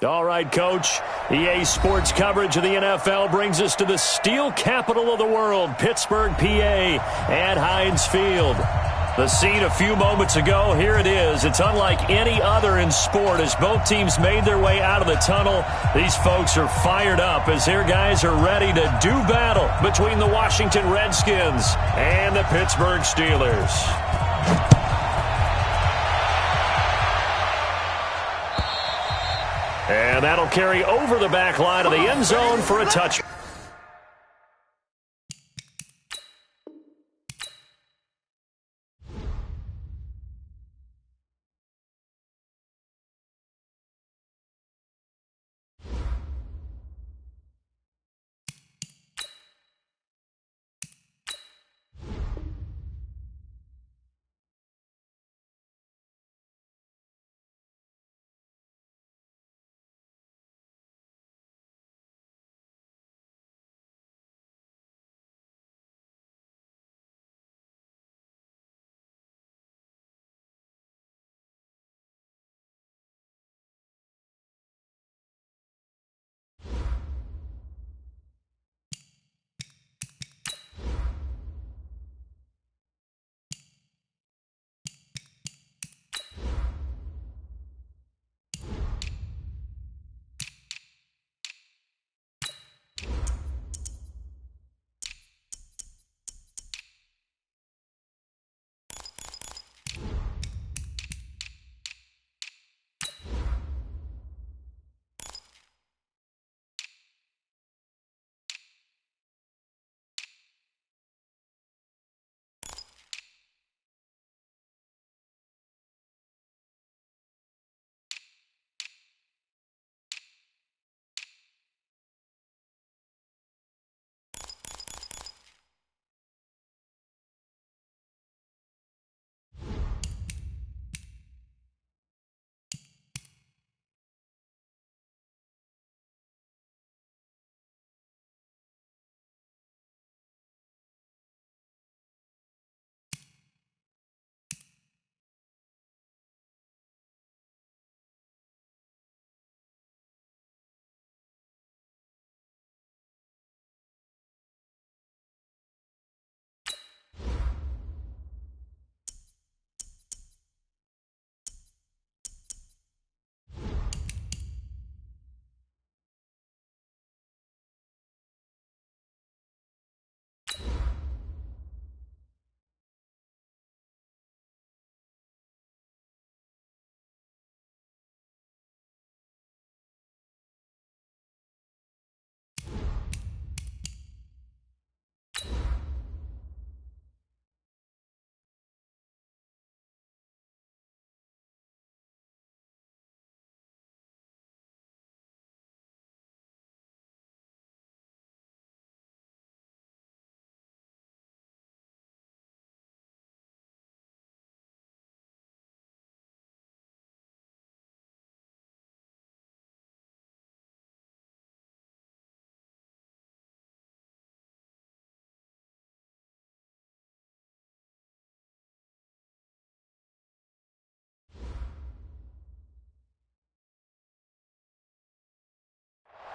All right, Coach. EA Sports coverage of the NFL brings us to the steel capital of the world, Pittsburgh, PA, at Heinz Field. The scene a few moments ago, here it is. It's unlike any other in sport as both teams made their way out of the tunnel. These folks are fired up as their guys are ready to do battle between the Washington Redskins and the Pittsburgh Steelers. And that'll carry over the back line of the end zone for a touchdown.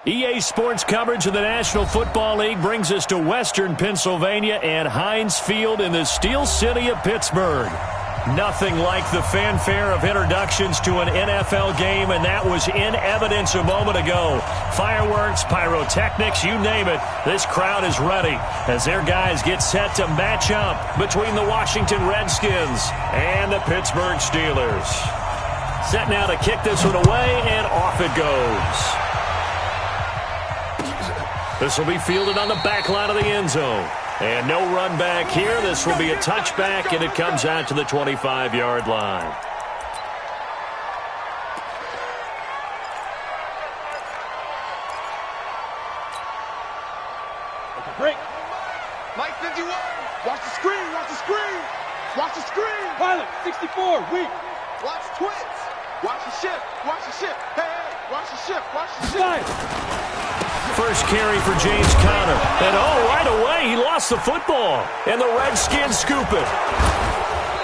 EA Sports coverage of the National Football League brings us to Western Pennsylvania and Heinz Field in the Steel City of Pittsburgh. Nothing like the fanfare of introductions to an NFL game, and that was in evidence a moment ago. Fireworks, pyrotechnics, you name it. This crowd is ready as their guys get set to match up between the Washington Redskins and the Pittsburgh Steelers. Set now to kick this one away, and off it goes. This will be fielded on the back line of the end zone. And no run back here. This will be a touchback, and it comes out to the 25-yard line.
Break. Mike 51. Watch the screen. Watch the screen. Watch the screen. Pilot 64. Weak. Watch twins. Watch the shift. Watch the shift. Hey, hey. Watch the shift. Watch the shift.
First carry for James Conner. And right away, he lost the football. And the Redskins scoop it.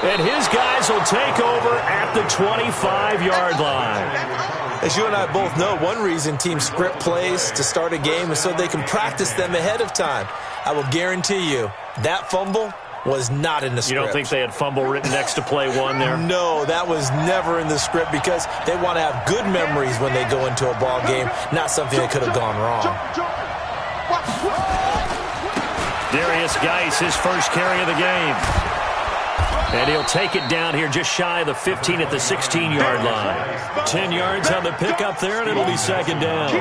And his guys will take over at the 25-yard line.
As you and I both know, one reason teams script plays to start a game is so they can practice them ahead of time. I will guarantee you that fumble was not in the script.
You don't think they had fumble written next to play one there?
No, that was never in the script because they want to have good memories when they go into a ball game, not something that could have gone wrong.
Darius Geis, his first carry of the game. And he'll take it down here just shy of the 15 at the 16-yard line. 10 yards on the pickup there, and it'll be second down.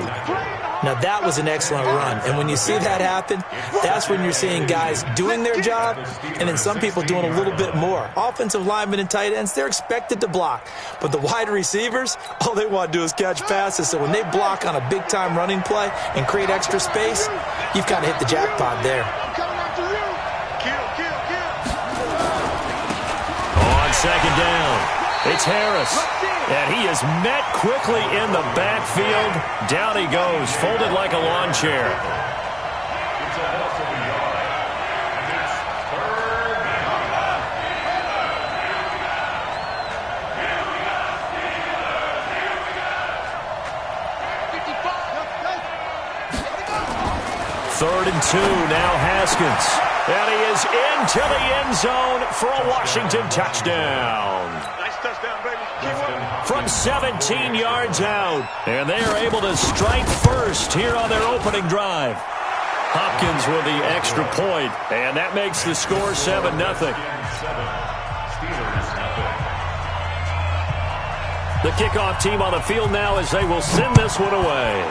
Now, that was an excellent run. And when you see that happen, that's when you're seeing guys doing their job and then some people doing a little bit more. Offensive linemen and tight ends, they're expected to block. But the wide receivers, all they want to do is catch passes. So when they block on a big-time running play and create extra space, you've kind of hit the jackpot there.
On second down, it's Harris. And he is met quickly in the backfield. Down he goes, folded like a lawn chair.
It's a loss of a yard. And it's third
down. 3rd and 2, now Haskins. And he is into the end zone for a Washington touchdown.
Nice touchdown, baby.
From 17 yards out. And they are able to strike first here on their opening drive. Hopkins with the extra point, and that makes the score 7-0. The kickoff team on the field now as they will send this one away.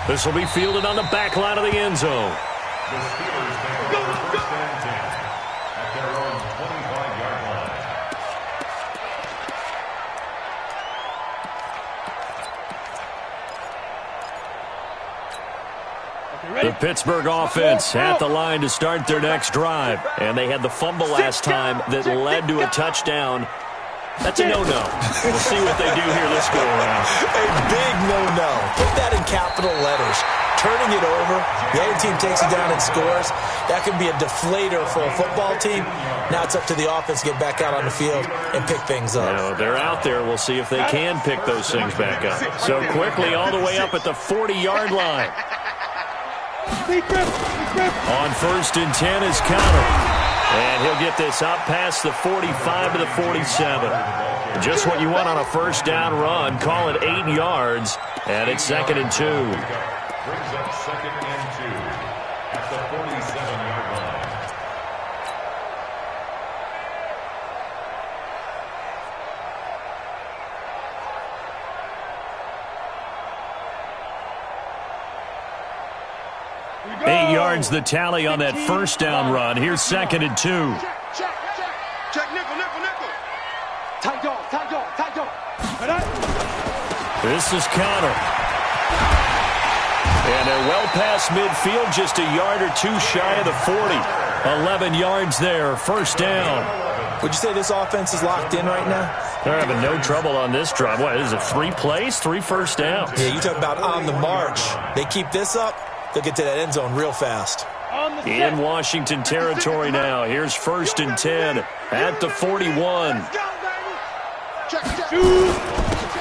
This will be fielded on the back line of the end zone.
The Steelers take over first and 10 at their own 25-yard line.
The Pittsburgh offense at the line to start their next drive. And they had the fumble last time that led to a touchdown. That's a no-no. We'll see what they do here this go-around.
A big no-no. Put that in capital letters. Turning it over, the other team takes it down and scores. That can be a deflator for a football team. Now it's up to the offense to get back out on the field and pick things up.
No, they're out there. We'll see if they can pick those things back up. So quickly all the way up at the 40-yard line. On 1st and 10 is Connor. And he'll get this up past the 45 to the 47. Just what you want on a first down run. Call it 8 yards. And it's 2nd and 2.
Brings up 2nd and 2 at the 47-yard line.
Eight yards the tally on that first down run. Here's 2nd and 2.
Check, nickel. Tight dog.
This is Connor. And they're well past midfield, just a yard or two shy of the 40. 11 yards there, first down.
Would you say this offense is locked in right now?
They're having no trouble on this drive. What, is it 3 plays, 3 first downs?
Yeah, you talk about on the march. They keep this up, they'll get to that end zone real fast.
In Washington territory now. Here's 1st and 10 at the 41.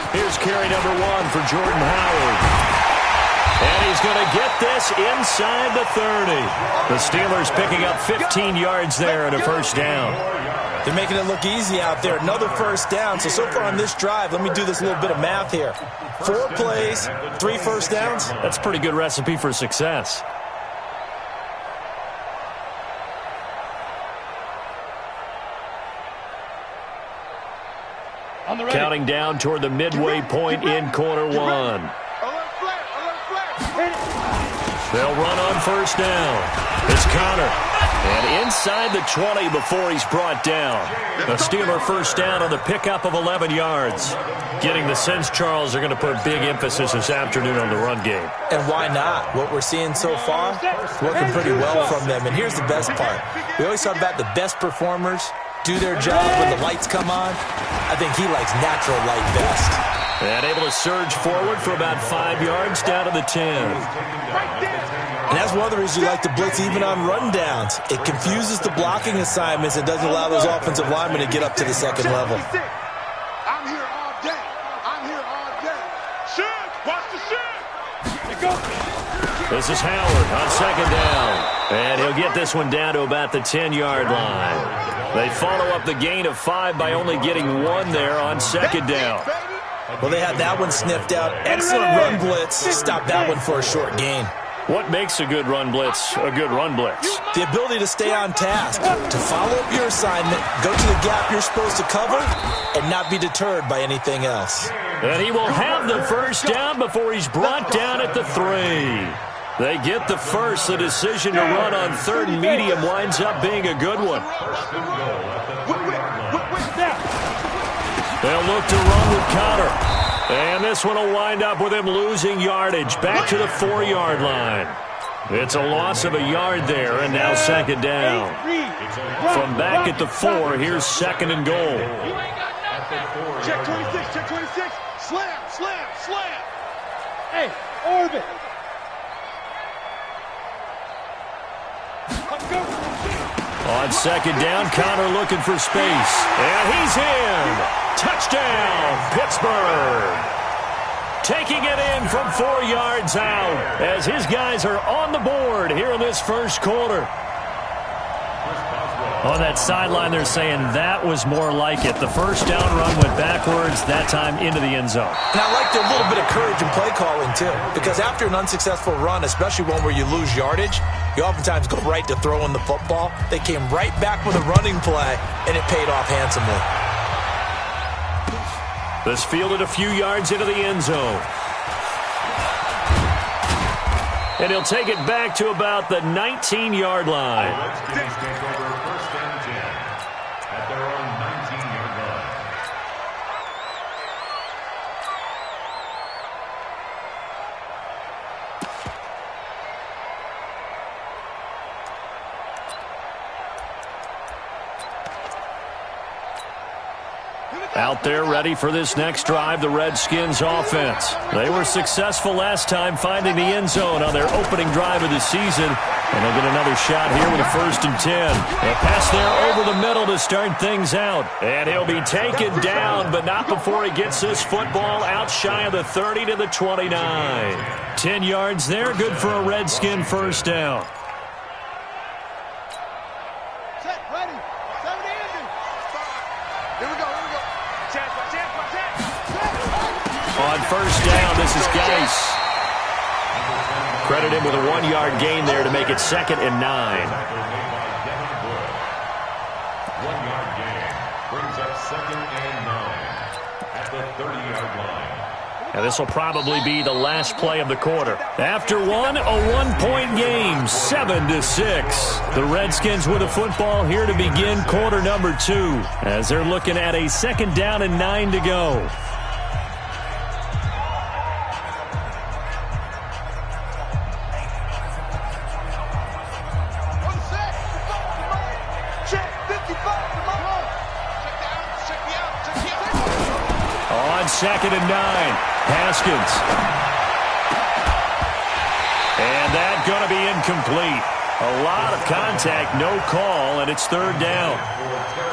Here's carry number 1 for Jordan Howard. And he's going to get this inside the 30. The Steelers picking up 15 yards there and a first down.
They're making it look easy out there. Another first down. So far on this drive, let me do this little bit of math here. 4 plays, 3 first downs.
That's a pretty good recipe for success. Counting down toward the midway point in quarter 1. They'll run on first down. It's Connor. And inside the 20 before he's brought down. A Steeler first down on the pickup of 11 yards. Getting the sense, Charles, they're going to put big emphasis this afternoon on the run game.
And why not? What we're seeing so far, working pretty well from them. And here's the best part. We always talk about the best performers do their job when the lights come on. I think he likes natural light best.
And able to surge forward for about 5 yards down to the 10.
And that's one of the reasons you like to blitz even on rundowns. It confuses the blocking assignments and doesn't allow those offensive linemen to get up to the second level.
This is Howard on second down. And he'll get this one down to about the 10-yard line. They follow up the gain of 5 by only getting 1 there on second down.
Well, they had that one sniffed out. Excellent run blitz. Stop that one for a short gain.
What makes a good run blitz a good run blitz?
The ability to stay on task, to follow up your assignment, go to the gap you're supposed to cover, and not be deterred by anything else.
And he will have the first down before he's brought down at the 3. They get the first. The decision to run on 3rd and medium winds up being a good one. They'll look to run with Connor. And this one will wind up with him losing yardage back to the 4-yard line. It's a loss of a yard there, and now second down. From back at the 4, here's second and goal.
Check 26, check 26. Slam, slam, slam. Hey, orbit.
On second down, Connor looking for space. And he's in. Touchdown, Pittsburgh. Taking it in from 4 yards out as his guys are on the board here in this first quarter. On that sideline, they're saying that was more like it. The first down run went backwards, that time into the end zone.
And I liked a little bit of courage in play calling, too. Because after an unsuccessful run, especially one where you lose yardage, you oftentimes go right to throwing the football. They came right back with a running play, and it paid off handsomely.
This fielded a few yards into the end zone. And he'll take it back to about the 19-yard line.
Redskins take over first and 10 at their own 19-yard line.
Out there ready for this next drive, the Redskins offense. They were successful last time finding the end zone on their opening drive of the season. And they'll get another shot here with a 1st and 10. A pass there over the middle to start things out. And he'll be taken down, but not before he gets this football out shy of the 30 to the 29. 10 yards there, good for a Redskin first down. On first down, this is Geis. Credit him with a 1-yard gain there to make it 2nd and 9.
1-yard gain brings up 2nd and 9 at the 30-yard line.
And this will probably be the last play of the quarter. After one, a 1-point game, 7-6. The Redskins with the football here to begin quarter number 2 as they're looking at a 2nd down and 9 to go. On 2nd and 9, Haskins. And that's going to be incomplete. A lot of contact, no call, and it's 3rd down.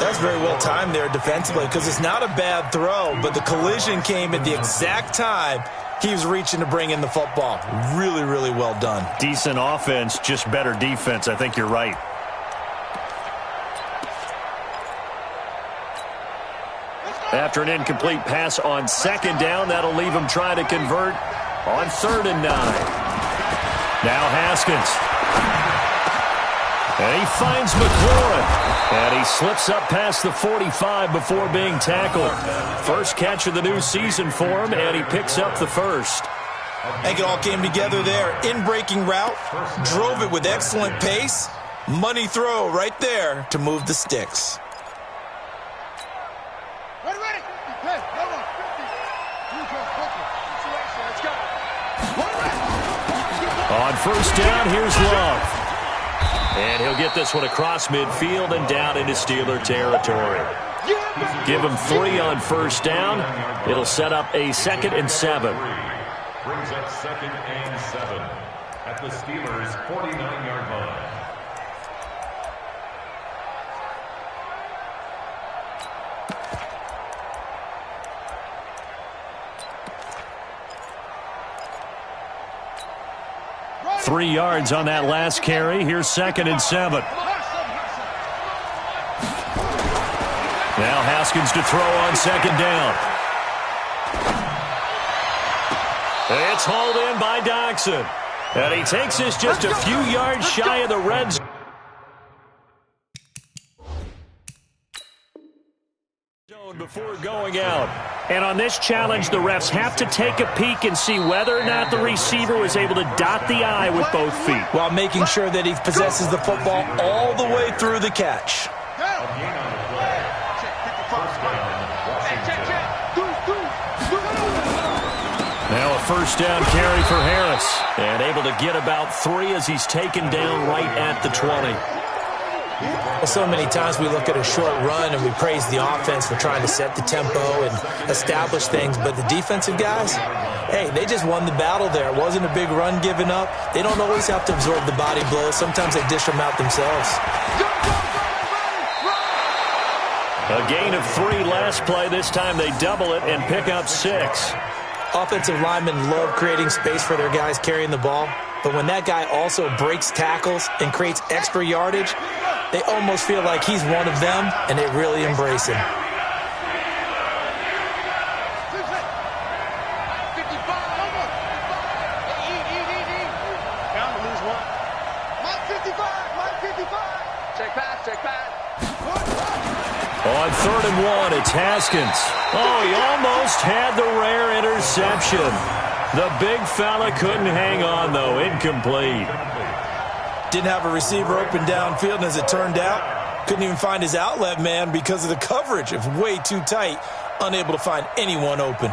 That's very well timed there defensively because it's not a bad throw, but the collision came at the exact time he was reaching to bring in the football. Really, really well done.
Decent offense, just better defense. I think you're right. After an incomplete pass on 2nd down, that'll leave him trying to convert on 3rd and 9. Now Haskins. And he finds McLaurin. And he slips up past the 45 before being tackled. First catch of the new season for him, and he picks up the first.
I think it all came together there. In-breaking route, drove it with excellent pace. Money throw right there to move the sticks.
On first down, here's Love. And he'll get this one across midfield and down into Steeler territory. Give him 3 on first down. It'll set up a 2nd and 7.
Brings up 2nd and 7 at the Steelers' 49-yard line.
3 yards on that last carry. Here's 2nd and 7. Now Haskins to throw on 2nd down. It's hauled in by Doxson. And he takes this just a few yards shy of the red zone before going out. And on this challenge, the refs have to take a peek and see whether or not the receiver was able to dot the I with both feet,
while making sure that he possesses the football all the way through the catch.
Now a 1st down carry for Harris. And able to get about 3 as he's taken down right at the 20.
Well, so many times we look at a short run and we praise the offense for trying to set the tempo and establish things. But the defensive guys, hey, they just won the battle there. It wasn't a big run given up. They don't always have to absorb the body blows. Sometimes they dish them out themselves.
A gain of 3 last play. This time they double it and pick up 6.
Offensive linemen love creating space for their guys carrying the ball. But when that guy also breaks tackles and creates extra yardage, they almost feel like he's one of them, and they really embrace him.
On 3rd and 1, it's Haskins. Oh, he almost had the rare interception. The big fella couldn't hang on, though. Incomplete.
Didn't have a receiver open downfield, and as it turned out, couldn't even find his outlet man because of the coverage. It was way too tight, unable to find anyone open.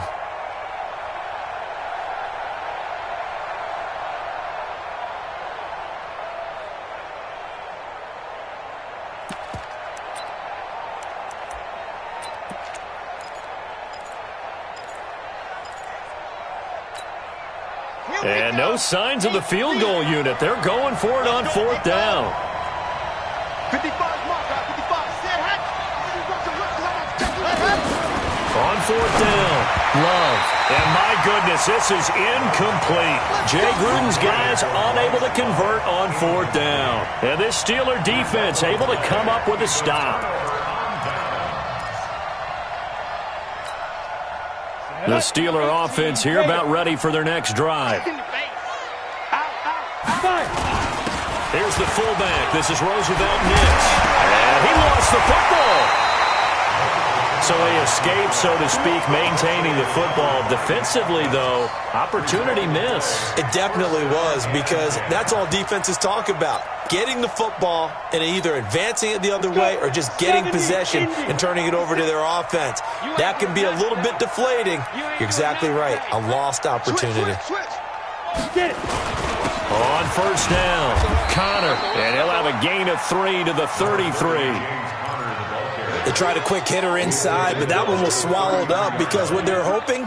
And no signs of the field goal unit. They're going for it on 4th down.
55, mark, 55.
On 4th down, Love. And my goodness, this is incomplete. Jay Gruden's guys unable to convert on 4th down. And this Steeler defense able to come up with a stop. The Steeler offense here about ready for their next drive. Here's the fullback. This is Roosevelt Nix. And he lost the football. So he escaped, so to speak, maintaining the football. Defensively, though, opportunity miss.
It definitely was, because that's all defenses talk about. Getting the football and either advancing it the other way or just getting possession and turning it over to their offense. That can be a little bit deflating. You're exactly right. A lost opportunity.
On 1st down, Connor. And he'll have a gain of 3 to the 33.
They tried a quick hitter inside, but that one was swallowed up because what they're hoping,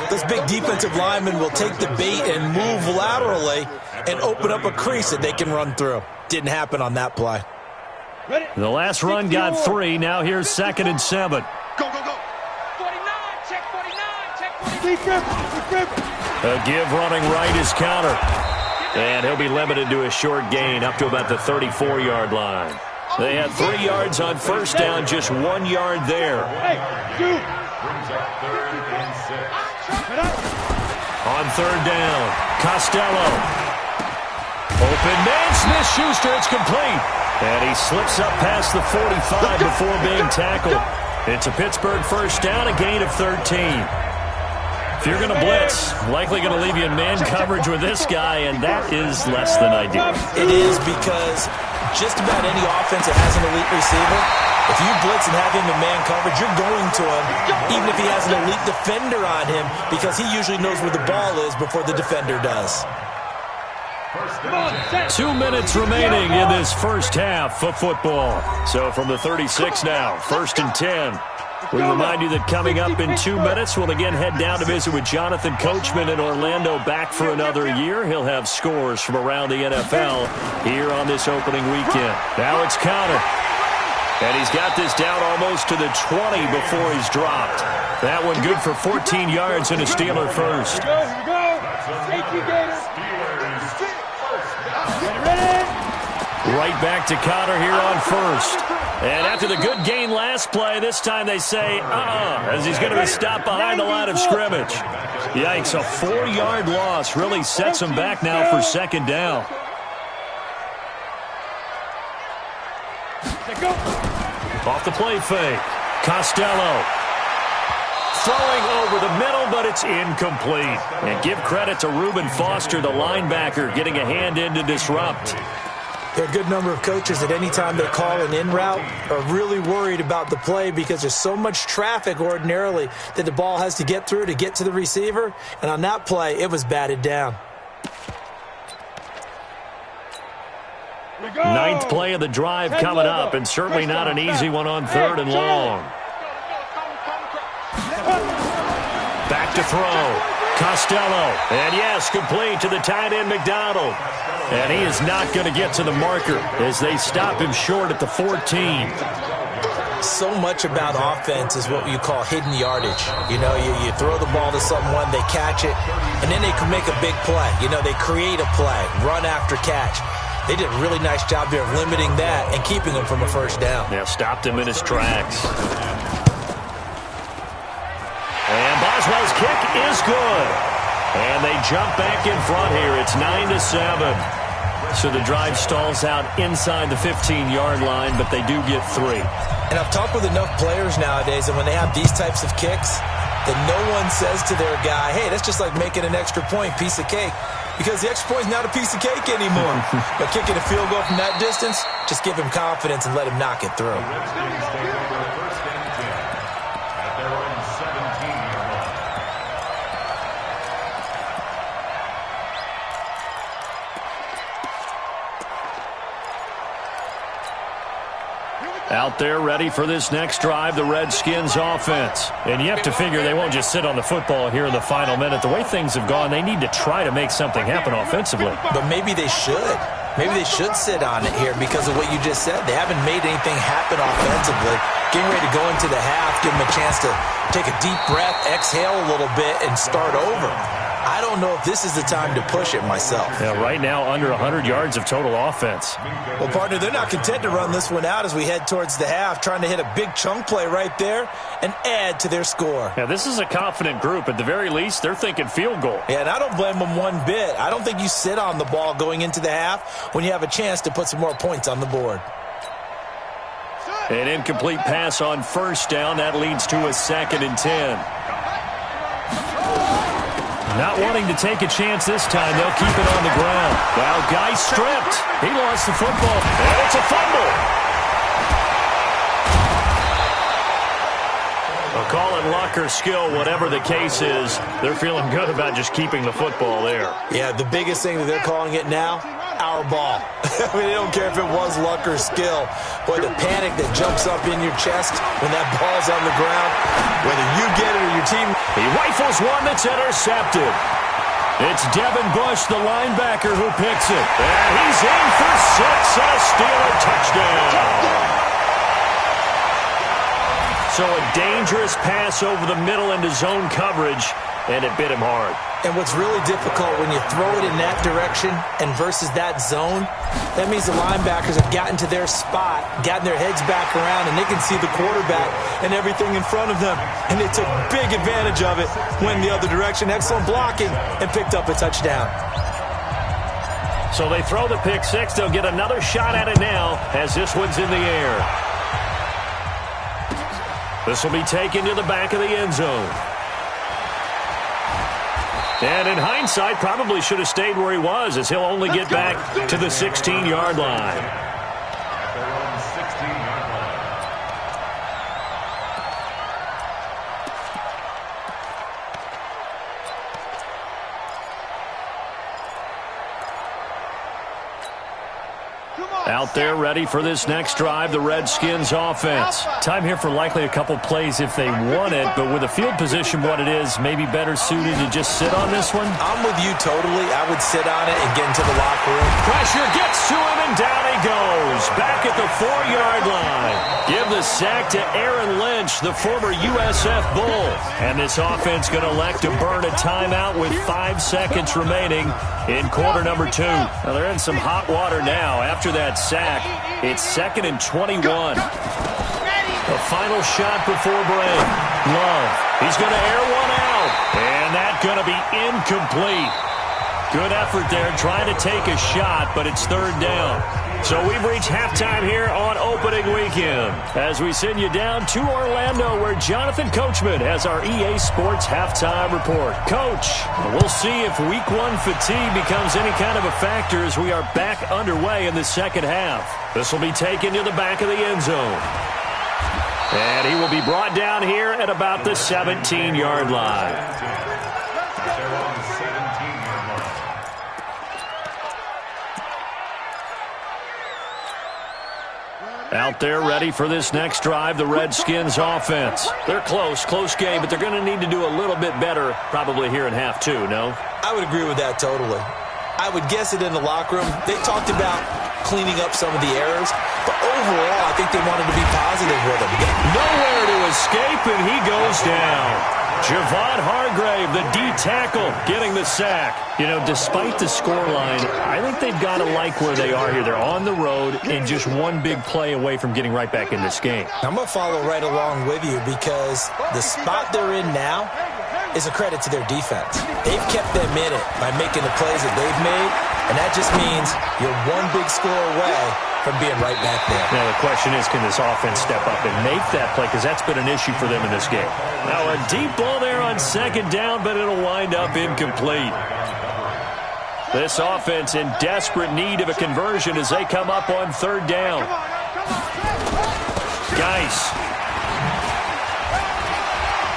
this big defensive lineman will take the bait and move laterally and open up a crease that they can run through. Didn't happen on that play.
The last run got 3. Now here's 2nd and 7.
Go, go, go.
49, check 49, check 49.
A give running right is Connor. And he'll be limited to a short gain up to about the 34-yard line. They had 3 yards on 1st down, just 1 yard there. On 3rd down, Costello. Open man, Smith-Schuster, it's complete. And he slips up past the 45 before being tackled. It's a Pittsburgh 1st down, a gain of 13. If you're going to blitz, likely going to leave you in man coverage with this guy, and that is less than ideal.
It is, because just about any offense that has an elite receiver, if you blitz and have him in man coverage, you're going to him, even if he has an elite defender on him, because he usually knows where the ball is before the defender does.
2 minutes remaining in this first half of football. So from the 36 now, 1st and 10. We remind you that coming up in 2 minutes, we'll again head down to visit with Jonathan Coachman in Orlando, back for another year. He'll have scores from around the NFL here on this opening weekend. Now it's Connor. And he's got this down almost to the 20 before he's dropped. That one good for 14 yards and a Steeler first.
Here we go. Thank you, Gators.
Right back to Connor here on first. And after the good gain last play, this time they say, as he's going to be stopped behind the line of scrimmage. Yikes, a 4-yard loss really sets him back now for second down. Off the play fake. Costello. Throwing over the middle, but it's incomplete. And give credit to Reuben Foster, the linebacker, getting a hand in to disrupt.
There are a good number of coaches at any time they call an in route are really worried about the play because there's so much traffic ordinarily that the ball has to get through to get to the receiver. And on that play, it was batted down.
Ninth play of the drive coming up, and certainly not an easy one on 3rd and long. Back to throw. Costello. And yes, complete to the tight end, McDonald. And he is not going to get to the marker as they stop him short at the 14.
So much about offense is what you call hidden yardage. You know, you throw the ball to someone, they catch it, and then they can make a big play. You know, they create a play, run after catch. They did a really nice job there of limiting that and keeping him from a first down.
Yeah, stopped him in his tracks. And Boswell's kick is good. And they jump back in front here. It's 9-7. So the drive stalls out inside the 15-yard line, but they do get 3.
And I've talked with enough players nowadays, and when they have these types of kicks, that no one says to their guy, hey, that's just like making an extra point, piece of cake. Because the extra point is not a piece of cake anymore. But kicking a field goal from that distance, just give him confidence and let him knock it through.
Out there ready for this next drive, the Redskins offense. And you have to figure they won't just sit on the football here in the final minute. The way things have gone, they need to try to make something happen offensively.
But maybe they should. Maybe they should sit on it here because of what you just said. They haven't made anything happen offensively. Getting ready to go into the half, give them a chance to take a deep breath, exhale a little bit, and start over. I don't know if this is the time to push it myself.
Yeah, right now under 100 yards of total offense.
Well, partner, they're not content to run this one out as we head towards the half, trying to hit a big chunk play right there and add to their score.
Yeah, this is a confident group. At the very least, they're thinking field goal.
Yeah, and I don't blame them one bit. I don't think you sit on the ball going into the half when you have a chance to put some more points on the board.
An incomplete pass on first down. That leads to a 2nd and 10. Not wanting to take a chance this time, they'll keep it on the ground. Well, guy stripped. He lost the football, and it's a fumble. They'll call it luck or skill, whatever the case is. They're feeling good about just keeping the football there.
Yeah, the biggest thing that they're calling it now, our ball. I mean, they don't care if it was luck or skill. Boy, the panic that jumps up in your chest when that ball's on the ground, whether you get it or your team.
He rifles one that's intercepted. It's Devin Bush, the linebacker, who picks it. And he's in for 6 and a Steeler touchdown. So a dangerous pass over the middle into zone coverage, and it bit him hard.
And what's really difficult when you throw it in that direction and versus that zone, that means the linebackers have gotten to their spot, gotten their heads back around, and they can see the quarterback and everything in front of them. And they took big advantage of it, went the other direction, excellent blocking, and picked up a touchdown.
So they throw the pick six. They'll get another shot at it now as this one's in the air. This will be taken to the back of the end zone. And in hindsight, probably should have stayed where he was, as he'll only get back to the 16-yard line. Out there ready for this next drive, the Redskins offense. Time here for likely a couple plays if they want it, but with the field position what it is, maybe better suited to just sit on this one?
I'm with you totally. I would sit on it and get into the locker room.
Pressure gets to him, and down he goes. Back at the 4-yard line. Give the sack to Aaron Lynch, the former USF Bull. And this offense going to elect to burn a timeout with 5 seconds remaining in quarter number 2. Now they're in some hot water now after that sack. back. It's 2nd and 21. The final shot before break. Love. He's going to air one out. And that's going to be incomplete. Good effort there trying to take a shot, but it's 3rd down. So we've reached halftime here on opening weekend as we send you down to Orlando where Jonathan Coachman has our EA Sports halftime report. Coach, we'll see if week 1 fatigue becomes any kind of a factor as we are back underway in the second half. This will be taken to the back of the end zone. And he will be brought down here at about the 17-yard line. Out there ready for this next drive, the Redskins offense. They're close game, but they're going to need to do a little bit better probably here in half 2, no?
I would agree with that totally. I would guess it in the locker room. They talked about cleaning up some of the errors, but overall, I think they wanted to be positive with them.
Nowhere to escape, and he goes down. Javon Hargrave, the D tackle, getting the sack. You know, despite the scoreline, I think they've got to like where they are here. They're on the road and just one big play away from getting right back in this game.
I'm going to follow right along with you because the spot they're in now is a credit to their defense. They've kept them in it by making the plays that they've made, and that just means you're one big score away from being right back there.
Now, the question is, can this offense step up and make that play? Because that's been an issue for them in this game. Now, a deep ball there on 2nd down, but it'll wind up incomplete. This offense in desperate need of a conversion as they come up on 3rd down. Geis.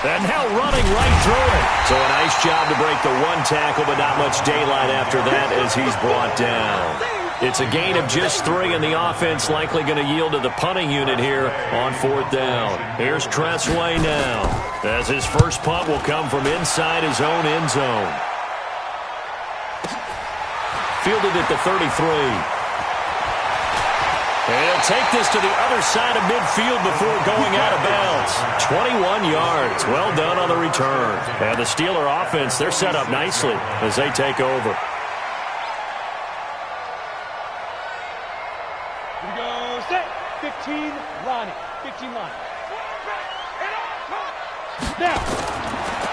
And now running right through it. So a nice job to break the 1 tackle, but not much daylight after that as he's brought down. It's a gain of just 3, and the offense likely going to yield to the punting unit here on 4th down. Here's Tressway now, as his first punt will come from inside his own end zone. Fielded at the 33. And he'll take this to the other side of midfield before going out of bounds. 21 yards. Well done on the return. And the Steeler offense, they're set up nicely as they take over.
Here we go. Set. 15, Lonnie. 15, Lonnie. Now.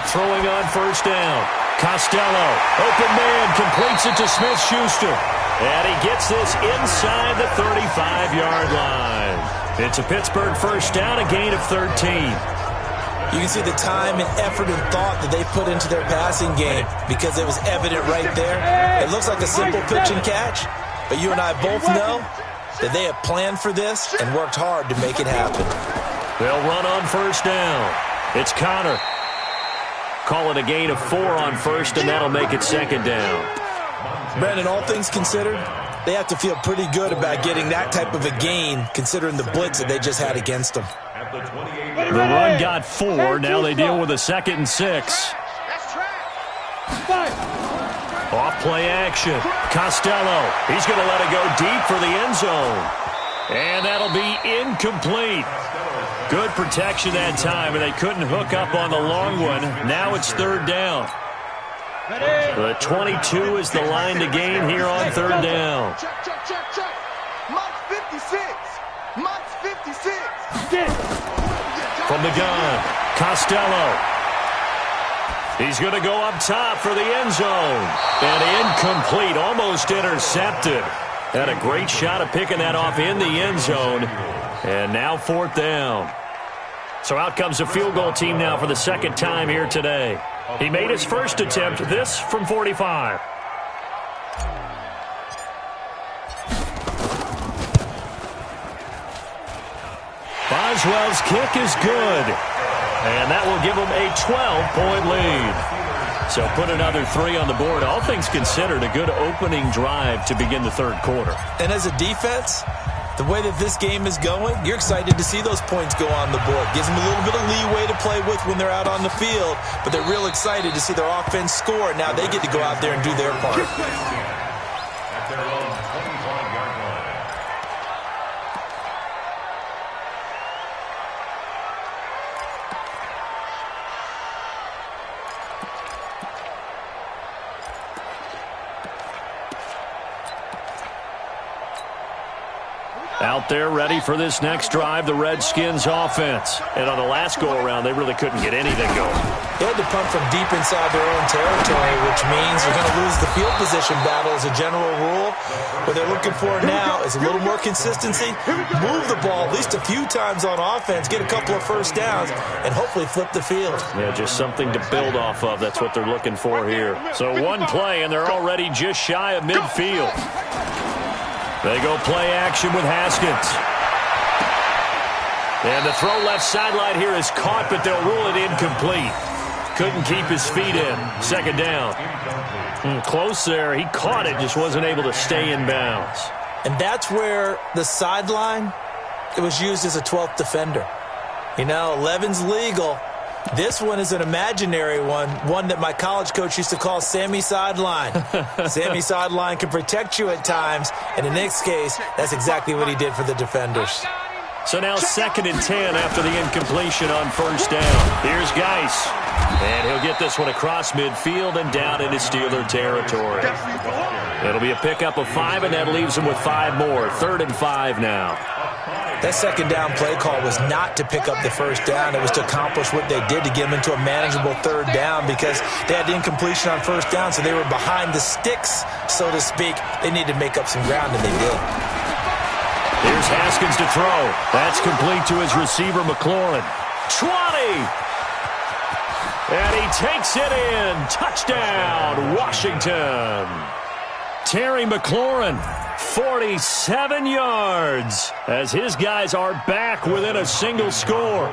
Throwing on 1st down. Costello. Open man. Completes it to Smith-Schuster. And he gets this inside the 35-yard line. It's a Pittsburgh 1st down, a gain of 13.
You can see the time and effort and thought that they put into their passing game because it was evident right there. It looks like a simple pitch and catch, but you and I both know that they have planned for this and worked hard to make it happen.
They'll run on 1st down. It's Connor. Call it a gain of 4 on 1st, and that'll make it 2nd down.
Brandon, all things considered, they have to feel pretty good about getting that type of a gain considering the blitz that they just had against them.
The run got 4. Now they deal with a 2nd and 6. Off play action. Costello. He's going to let it go deep for the end zone. And that'll be incomplete. Good protection that time, and they couldn't hook up on the long one. Now it's 3rd down. The 22 is the line to gain here on 3rd down.
Check. Mike's 56. Mike's 56.
From the gun, Costello. He's going to go up top for the end zone. And incomplete, almost intercepted. Had a great shot of picking that off in the end zone. And now 4th down. So out comes the field goal team now for the 2nd time here today. He made his first attempt, this from 45. Boswell's kick is good. And that will give him a 12-point lead. So put another 3 on the board. All things considered, a good opening drive to begin the 3rd quarter.
And as a defense, the way that this game is going, you're excited to see those points go on the board. Gives them a little bit of leeway to play with when they're out on the field, but they're real excited to see their offense score. Now they get to go out there and do their part.
At their own 25-yard line.
Out there ready for this next drive, the Redskins offense. And on the last go-around, they really couldn't get anything going.
They had to punt from deep inside their own territory, which means you're going to lose the field position battle as a general rule. What they're looking for now is a little more consistency, move the ball at least a few times on offense, get a couple of first downs, and hopefully flip the field.
Yeah, just something to build off of. That's what they're looking for here. So one play, and they're already just shy of midfield. They go play action with Haskins. And the throw left sideline here is caught, but they'll rule it incomplete. Couldn't keep his feet in. Second down. Close there. He caught it, just wasn't able to stay in bounds.
And that's where the sideline, it was used as a 12th defender. You know, 11's legal. This one is an imaginary one that my college coach used to call Sammy Sideline. Sammy Sideline can protect you at times, and in this case, that's exactly what he did for the defenders.
So now 2nd and 10 after the incompletion on first down. Here's Geis. And he'll get this one across midfield and down into Steeler territory. It'll be a pickup of 5, and that leaves them with 5 more. 3rd and 5 now.
That second down play call was not to pick up the first down. It was to accomplish what they did to get them into a manageable 3rd down because they had the incompletion on first down, so they were behind the sticks, so to speak. They needed to make up some ground, and they did.
Here's Haskins to throw. That's complete to his receiver, McLaurin. 20! And he takes it in. Touchdown, Washington. Terry McLaurin, 47 yards, as his guys are back within a single score.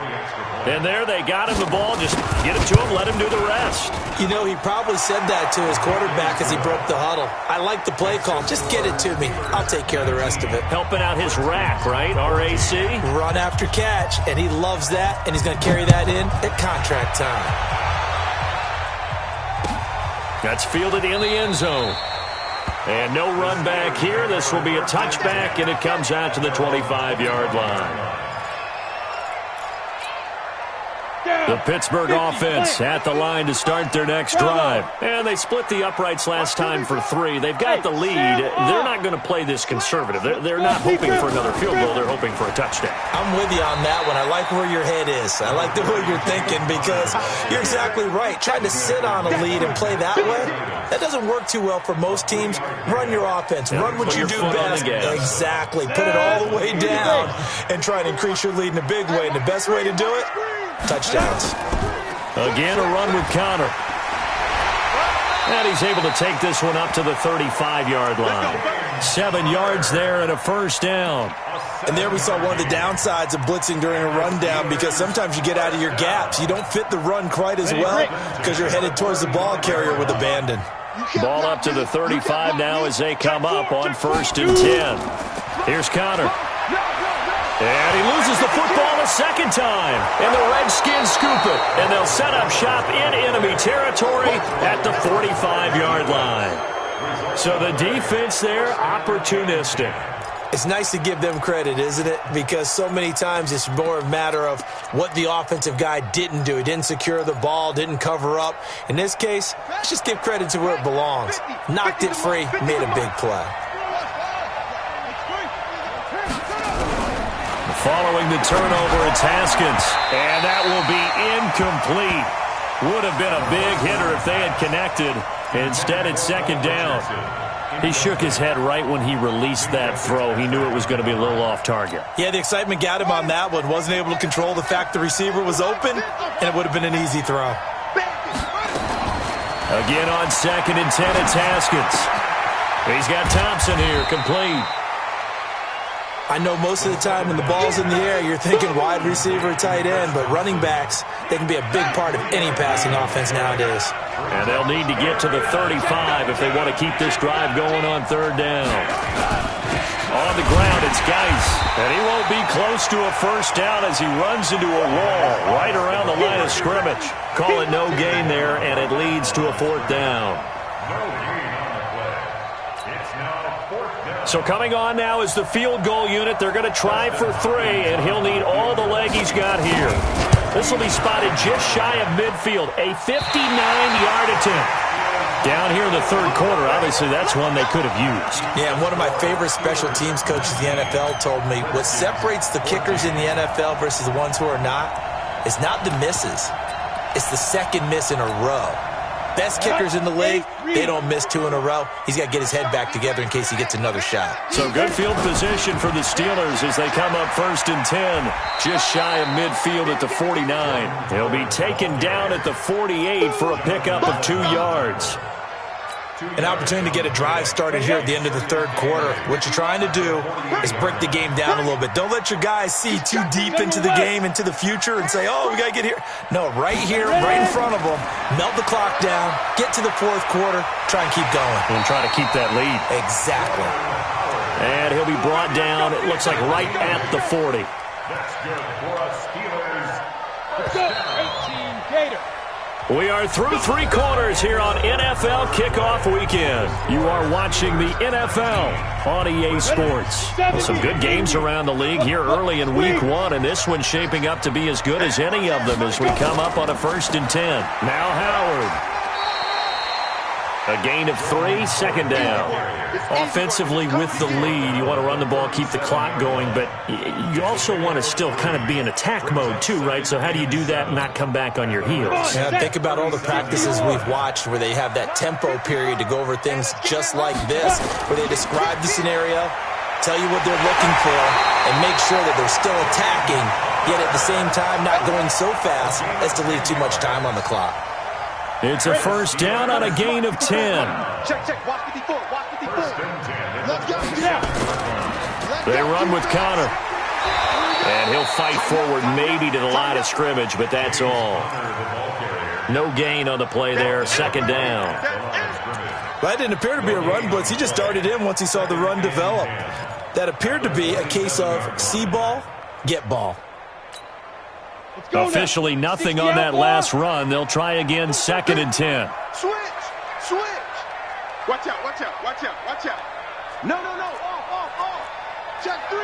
And there they got him the ball. Just get it to him, let him do the rest.
You know, he probably said that to his quarterback as he broke the huddle. I like the play call. Just get it to me. I'll take care of the rest of it.
Helping out his rack, right? RAC?
Run after catch, and he loves that, and he's going to carry that in at contract time.
That's fielded in the end zone. And no run back here. This will be a touchback, and it comes out to the 25-yard line. The Pittsburgh offense at the line to start their next drive. And they split the uprights last time for 3. They've got the lead. They're not going to play this conservative. They're not hoping for another field goal. They're hoping for a touchdown.
I'm with you on that one. I like where your head is. I like the way you're thinking because you're exactly right. Trying to sit on a lead and play that way, that doesn't work too well for most teams. Run your offense. Run what you do best. Exactly. Put it all the way down and try to increase your lead in a big way. And the best way to do it, touchdowns.
Again, a run with Connor. And he's able to take this one up to the 35-yard line. 7 yards there and a first down.
And there we saw one of the downsides of blitzing during a rundown because sometimes you get out of your gaps. You don't fit the run quite as well because you're headed towards the ball carrier with abandon.
Ball up to the 35 now as they come up on 1st and 10. Here's Connor. And he loses the football a second time. And the Redskins scoop it. And they'll set up shop in enemy territory at the 45-yard line. So the defense there, opportunistic.
It's nice to give them credit, isn't it? Because so many times it's more a matter of what the offensive guy didn't do. He didn't secure the ball, didn't cover up. In this case, let's just give credit to where it belongs. Knocked it free, made a big play.
Following the turnover, it's Haskins. And that will be incomplete. Would have been a big hitter if they had connected. Instead, it's 2nd down. He shook his head right when he released that throw. He knew it was going to be a little off target.
Yeah, the excitement got him on that one. Wasn't able to control the fact the receiver was open, and it would have been an easy throw.
Again on 2nd and 10, it's Haskins. He's got Thompson here, complete.
I know most of the time when the ball's in the air, you're thinking wide receiver, tight end, but running backs, they can be a big part of any passing offense nowadays.
And they'll need to get to the 35 if they want to keep this drive going on 3rd down. On the ground, it's Geis. And he won't be close to a first down as he runs into a wall right around the line of scrimmage. Call it no gain there, and it leads to a 4th down. So coming on now is the field goal unit. They're going to try for 3, and he'll need all the leg he's got here. This will be spotted just shy of midfield. A 59-yard attempt. Down here in the third quarter, obviously that's one they could have used.
Yeah, and one of my favorite special teams coaches in the NFL told me what separates the kickers in the NFL versus the ones who are not is not the misses. It's the second miss in a row. Best kickers in the league, they don't miss 2 in a row. He's got to get his head back together in case he gets another shot.
So good field position for the Steelers as they come up 1st and 10. Just shy of midfield at the 49. He'll be taken down at the 48 for a pickup of 2 yards.
An opportunity to get a drive started here at the end of the third quarter. What you're trying to do is break the game down a little bit. Don't let your guys see too deep into the game, into the future, and say, oh, we got to get here. No, right here, right in front of them. Melt the clock down, get to the fourth quarter, try and keep going.
And try to keep that lead.
Exactly.
And he'll be brought down, it looks like right at the 40.
That's good for us Steelers.
Let's go. 18 Gator.
We are through 3 quarters here on NFL Kickoff Weekend. You are watching the NFL on EA Sports. Some good games around the league here early in Week 1, and this one's shaping up to be as good as any of them as we come up on a 1st and 10. Now Howard. A gain of 3, second down. Offensively with the lead, you want to run the ball, keep the clock going, but you also want to still kind of be in attack mode too, right? So how do you do that and not come back on your heels?
Yeah, think about all the practices we've watched where they have that tempo period to go over things just like this, where they describe the scenario, tell you what they're looking for, and make sure that they're still attacking, yet at the same time not going so fast as to leave too much time on the clock.
It's a 1st down on a gain of 10.
Check. Watch 54. Watch 54. Let's go.
They run with Connor. And he'll fight forward maybe to the line of scrimmage, but that's all. No gain on the play there. 2nd down.
That didn't appear to be a run blitz. He just darted in once he saw the run develop. That appeared to be a case of see ball, get ball.
Officially nothing on that last run. They'll try again 2nd and 10.
Switch. Watch out. No. Off. Check 3.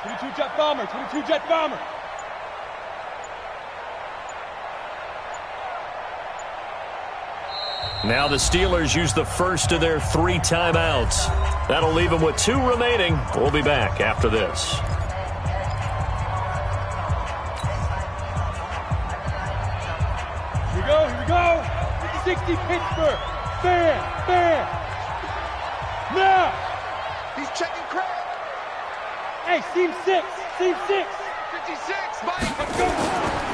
22 jet bomber.
Now the Steelers use the first of their 3 timeouts. That'll leave them with 2 remaining. We'll be back after this.
Here we go. 60 Pittsburgh. Bam. Now.
He's checking crack.
Hey, seam 6.
56, Mike. Let's go.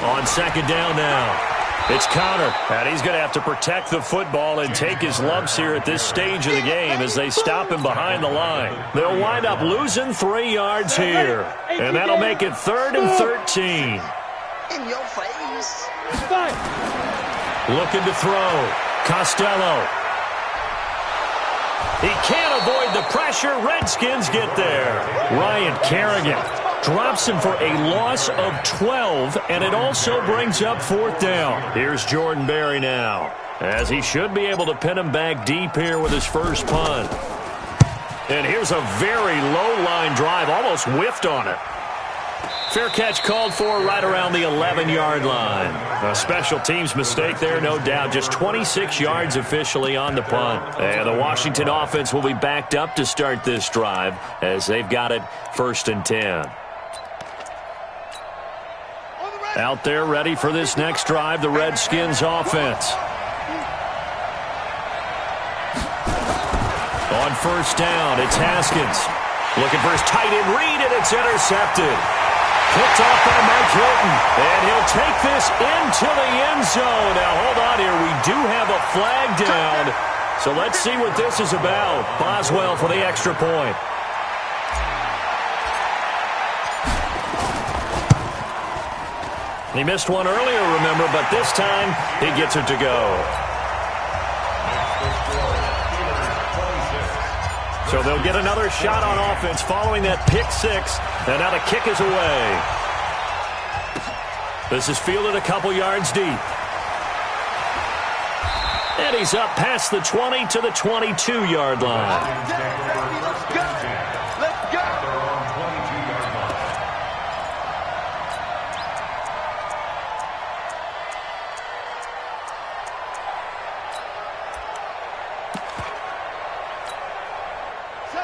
On 2nd down now. It's Connor, and he's going to have to protect the football and take his lumps here at this stage of the game as they stop him behind the line. They'll wind up losing 3 yards here, and that'll make it 3rd and 13.
In your face.
Looking to throw. Costello. He can't avoid the pressure. Redskins get there. Ryan Kerrigan drops him for a loss of 12, and it also brings up 4th down. Here's Jordan Berry now, as he should be able to pin him back deep here with his first punt. And here's a very low line drive, almost whiffed on it. Fair catch called for right around the 11-yard line. A special teams mistake there, no doubt. Just 26 yards officially on the punt. And the Washington offense will be backed up to start this drive as they've got it 1st and 10. Out there ready for this next drive, the Redskins offense. On 1st down, it's Haskins. Looking for his tight end read, and it's intercepted. Picked off by Mike Hilton, and he'll take this into the end zone. Now, hold on here. We do have a flag down, so let's see what this is about. Boswell for the extra point. He missed one earlier, remember, but this time he gets it to go. So they'll get another shot on offense following that pick 6, and now the kick is away. This is fielded a couple yards deep. And he's up past the 20 to the 22-yard line.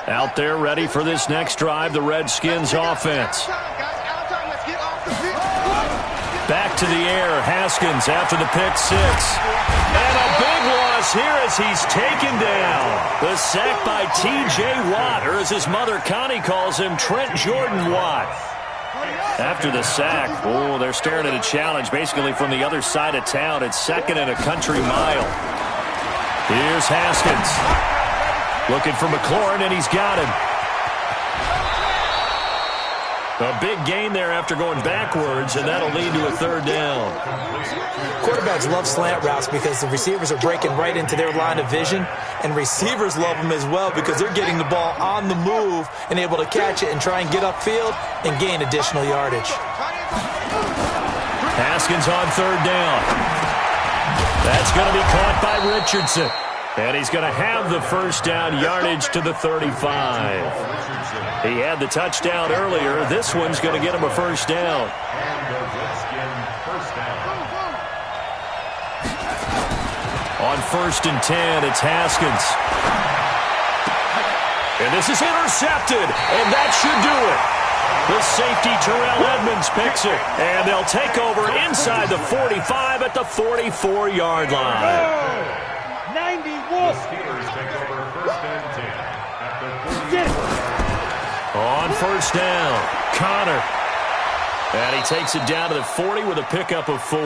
Out there ready for this next drive, the Redskins offense. Back to the air, Haskins after the pick six. And a big loss here as he's taken down. The sack by T.J. Watt, or as his mother Connie calls him, Trent Jordan Watt. After the sack, oh, they're staring at a challenge basically from the other side of town. It's 2nd and a country mile. Here's Haskins. Looking for McLaurin, and he's got him. A big gain there after going backwards, and that'll lead to a 3rd down.
Quarterbacks love slant routes because the receivers are breaking right into their line of vision, and receivers love them as well because they're getting the ball on the move and able to catch it and try and get upfield and gain additional yardage.
Haskins on 3rd down. That's going to be caught by Richardson. And he's going to have the 1st down, yardage to the 35. He had the touchdown earlier. This one's going to get him a 1st down.
And the Redskin 1st down.
On 1st and 10, it's Haskins. And this is intercepted, and that should do it. The safety, Terrell Edmonds, picks it. And they'll take over inside the 45 at the 44-yard line.
91. The Steelers take over 1st and 10 at the 40.
On 1st down, Connor. And he takes it down to the 40 with a pickup of 4.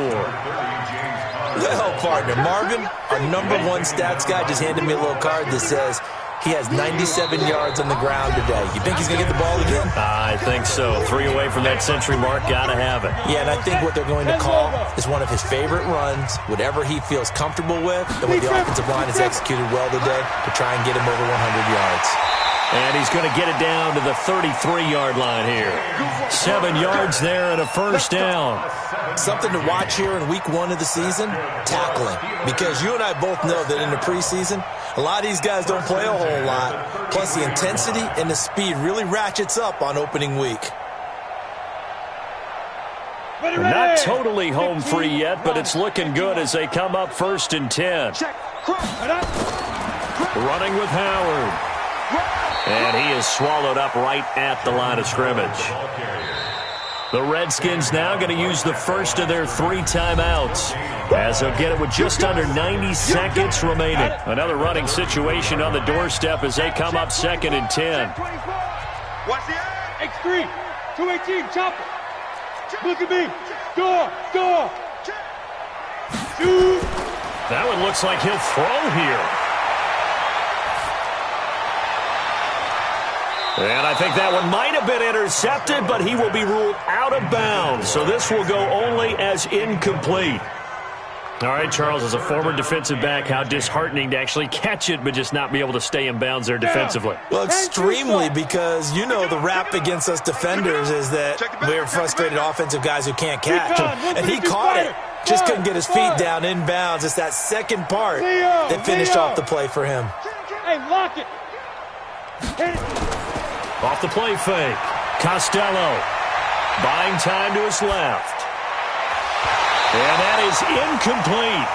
Well, partner, Marvin, our #1 stats guy, just handed me a little card that says he has 97 yards on the ground today. You think he's going to get the ball again?
I think so. 3 away from that century mark. Got to have it.
Yeah, and I think what they're going to call is one of his favorite runs, whatever he feels comfortable with, and what the offensive line has executed well today to try and get him over 100 yards.
And he's going to get it down to the 33-yard line here. 7 yards there and a 1st down.
Something to watch here in week 1 of the season, tackling. Because you and I both know that in the preseason, a lot of these guys don't play a whole lot. Plus the intensity and the speed really ratchets up on opening week.
They're not totally home free yet, but it's looking good as they come up 1st and 10. Running with Howard. And he is swallowed up right at the line of scrimmage. The Redskins now going to use the first of their 3 timeouts as they'll get it with just under 90 seconds remaining. Another running situation on the doorstep as they come up 2nd and 10.
Watch the X3, 218, chopper. Look at me. Door. Shoot.
That one looks like he'll throw here. And I think that one might have been intercepted, but he will be ruled out of bounds. So this will go only as incomplete. All right, Charles, as a former defensive back, how disheartening to actually catch it but just not be able to stay in bounds there defensively.
Well, extremely, because you know the rap against us defenders is that we're frustrated offensive guys who can't catch. And he caught it. Just couldn't get his feet down in bounds. It's that second part that finished off the play for him.
Hey, lock it. Hit it.
Off the play fake. Costello buying time to his left. And that is incomplete.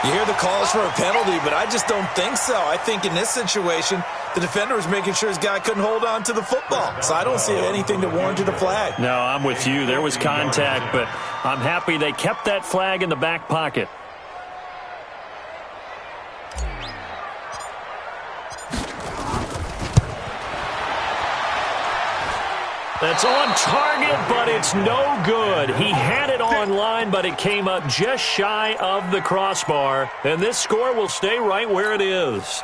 You hear the calls for a penalty, but I just don't think so. I think in this situation, the defender was making sure his guy couldn't hold on to the football. So I don't see anything to warrant a flag.
No, I'm with you. There was contact, but I'm happy they kept that flag in the back pocket. That's on target, but it's no good. He had it on line, but it came up just shy of the crossbar. And this score will stay right where it is.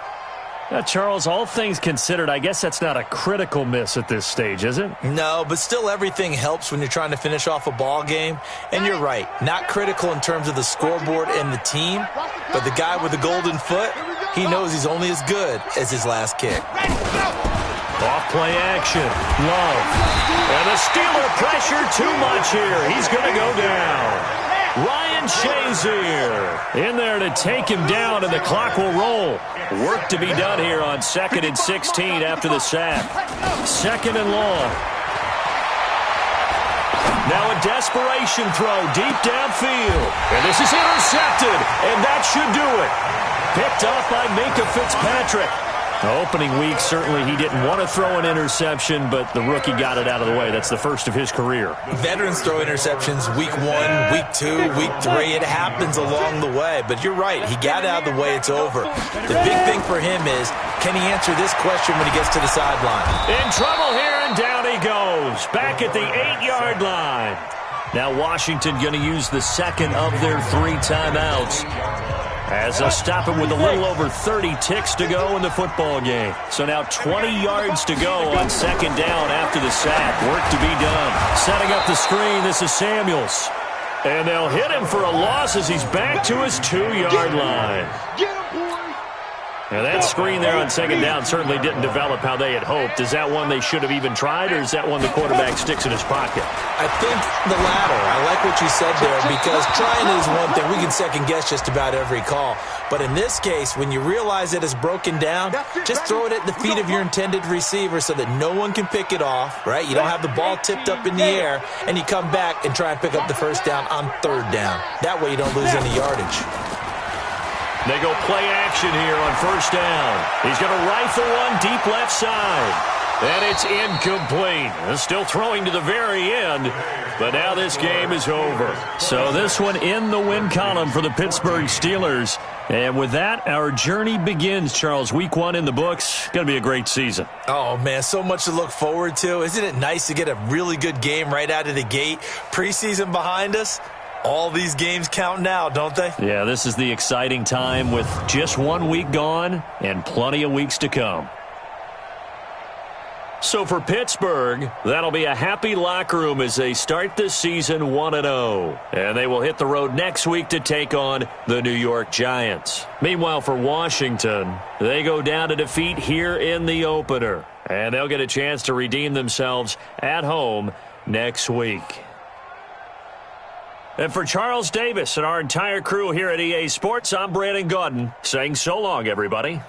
Now, Charles, all things considered, I guess that's not a critical miss at this stage, is it?
No, but still everything helps when you're trying to finish off a ball game. And you're right, not critical in terms of the scoreboard and the team, but the guy with the golden foot, he knows he's only as good as his last kick.
Off play action. Love. And the Steeler pressure too much here. He's going to go down. Ryan Shazier in there to take him down, and the clock will roll. Work to be done here on 2nd and 16 after the sack. 2nd and long. Now a desperation throw deep downfield. And this is intercepted, and that should do it. Picked off by Minkah Fitzpatrick. Opening week, certainly he didn't want to throw an interception, but the rookie got it out of the way. That's the first of his career.
Veterans throw interceptions week 1, week 2, week 3. It happens along the way. But you're right. He got it out of the way. It's over. The big thing for him is, can he answer this question when he gets to the sideline?
In trouble here, and down he goes. Back at the 8-yard line. Now Washington going to use the second of their 3 timeouts, as they'll stop him with a little over 30 ticks to go in the football game. So now 20 yards to go on second down after the sack. Work to be done. Setting up the screen, this is Samuels. And they'll hit him for a loss as he's back to his 2-yard line.
Get him, boy.
Now that screen there on second down certainly didn't develop how they had hoped. Is that one they should have even tried, or is that one the quarterback sticks in his pocket?
I think the latter. I like what you said there, because trying is one thing. We can second-guess just about every call. But in this case, when you realize it is broken down, just throw it at the feet of your intended receiver so that no one can pick it off, right? You don't have the ball tipped up in the air, and you come back and try and pick up the first down on third down. That way you don't lose any yardage.
They go play action here on first down. He's going to rifle one deep left side. And it's incomplete. Still throwing to the very end. But now this game is over. So this one in the win column for the Pittsburgh Steelers. And with that, our journey begins, Charles. Week 1 in the books. Going to be a great season.
Oh, man, so much to look forward to. Isn't it nice to get a really good game right out of the gate? Preseason behind us. All these games count now, don't they?
Yeah, this is the exciting time with just 1 week gone and plenty of weeks to come. So for Pittsburgh, that'll be a happy locker room as they start this season 1-0. And they will hit the road next week to take on the New York Giants. Meanwhile, for Washington, they go down to defeat here in the opener. And they'll get a chance to redeem themselves at home next week. And for Charles Davis and our entire crew here at EA Sports, I'm Brandon Gaudin saying so long, everybody.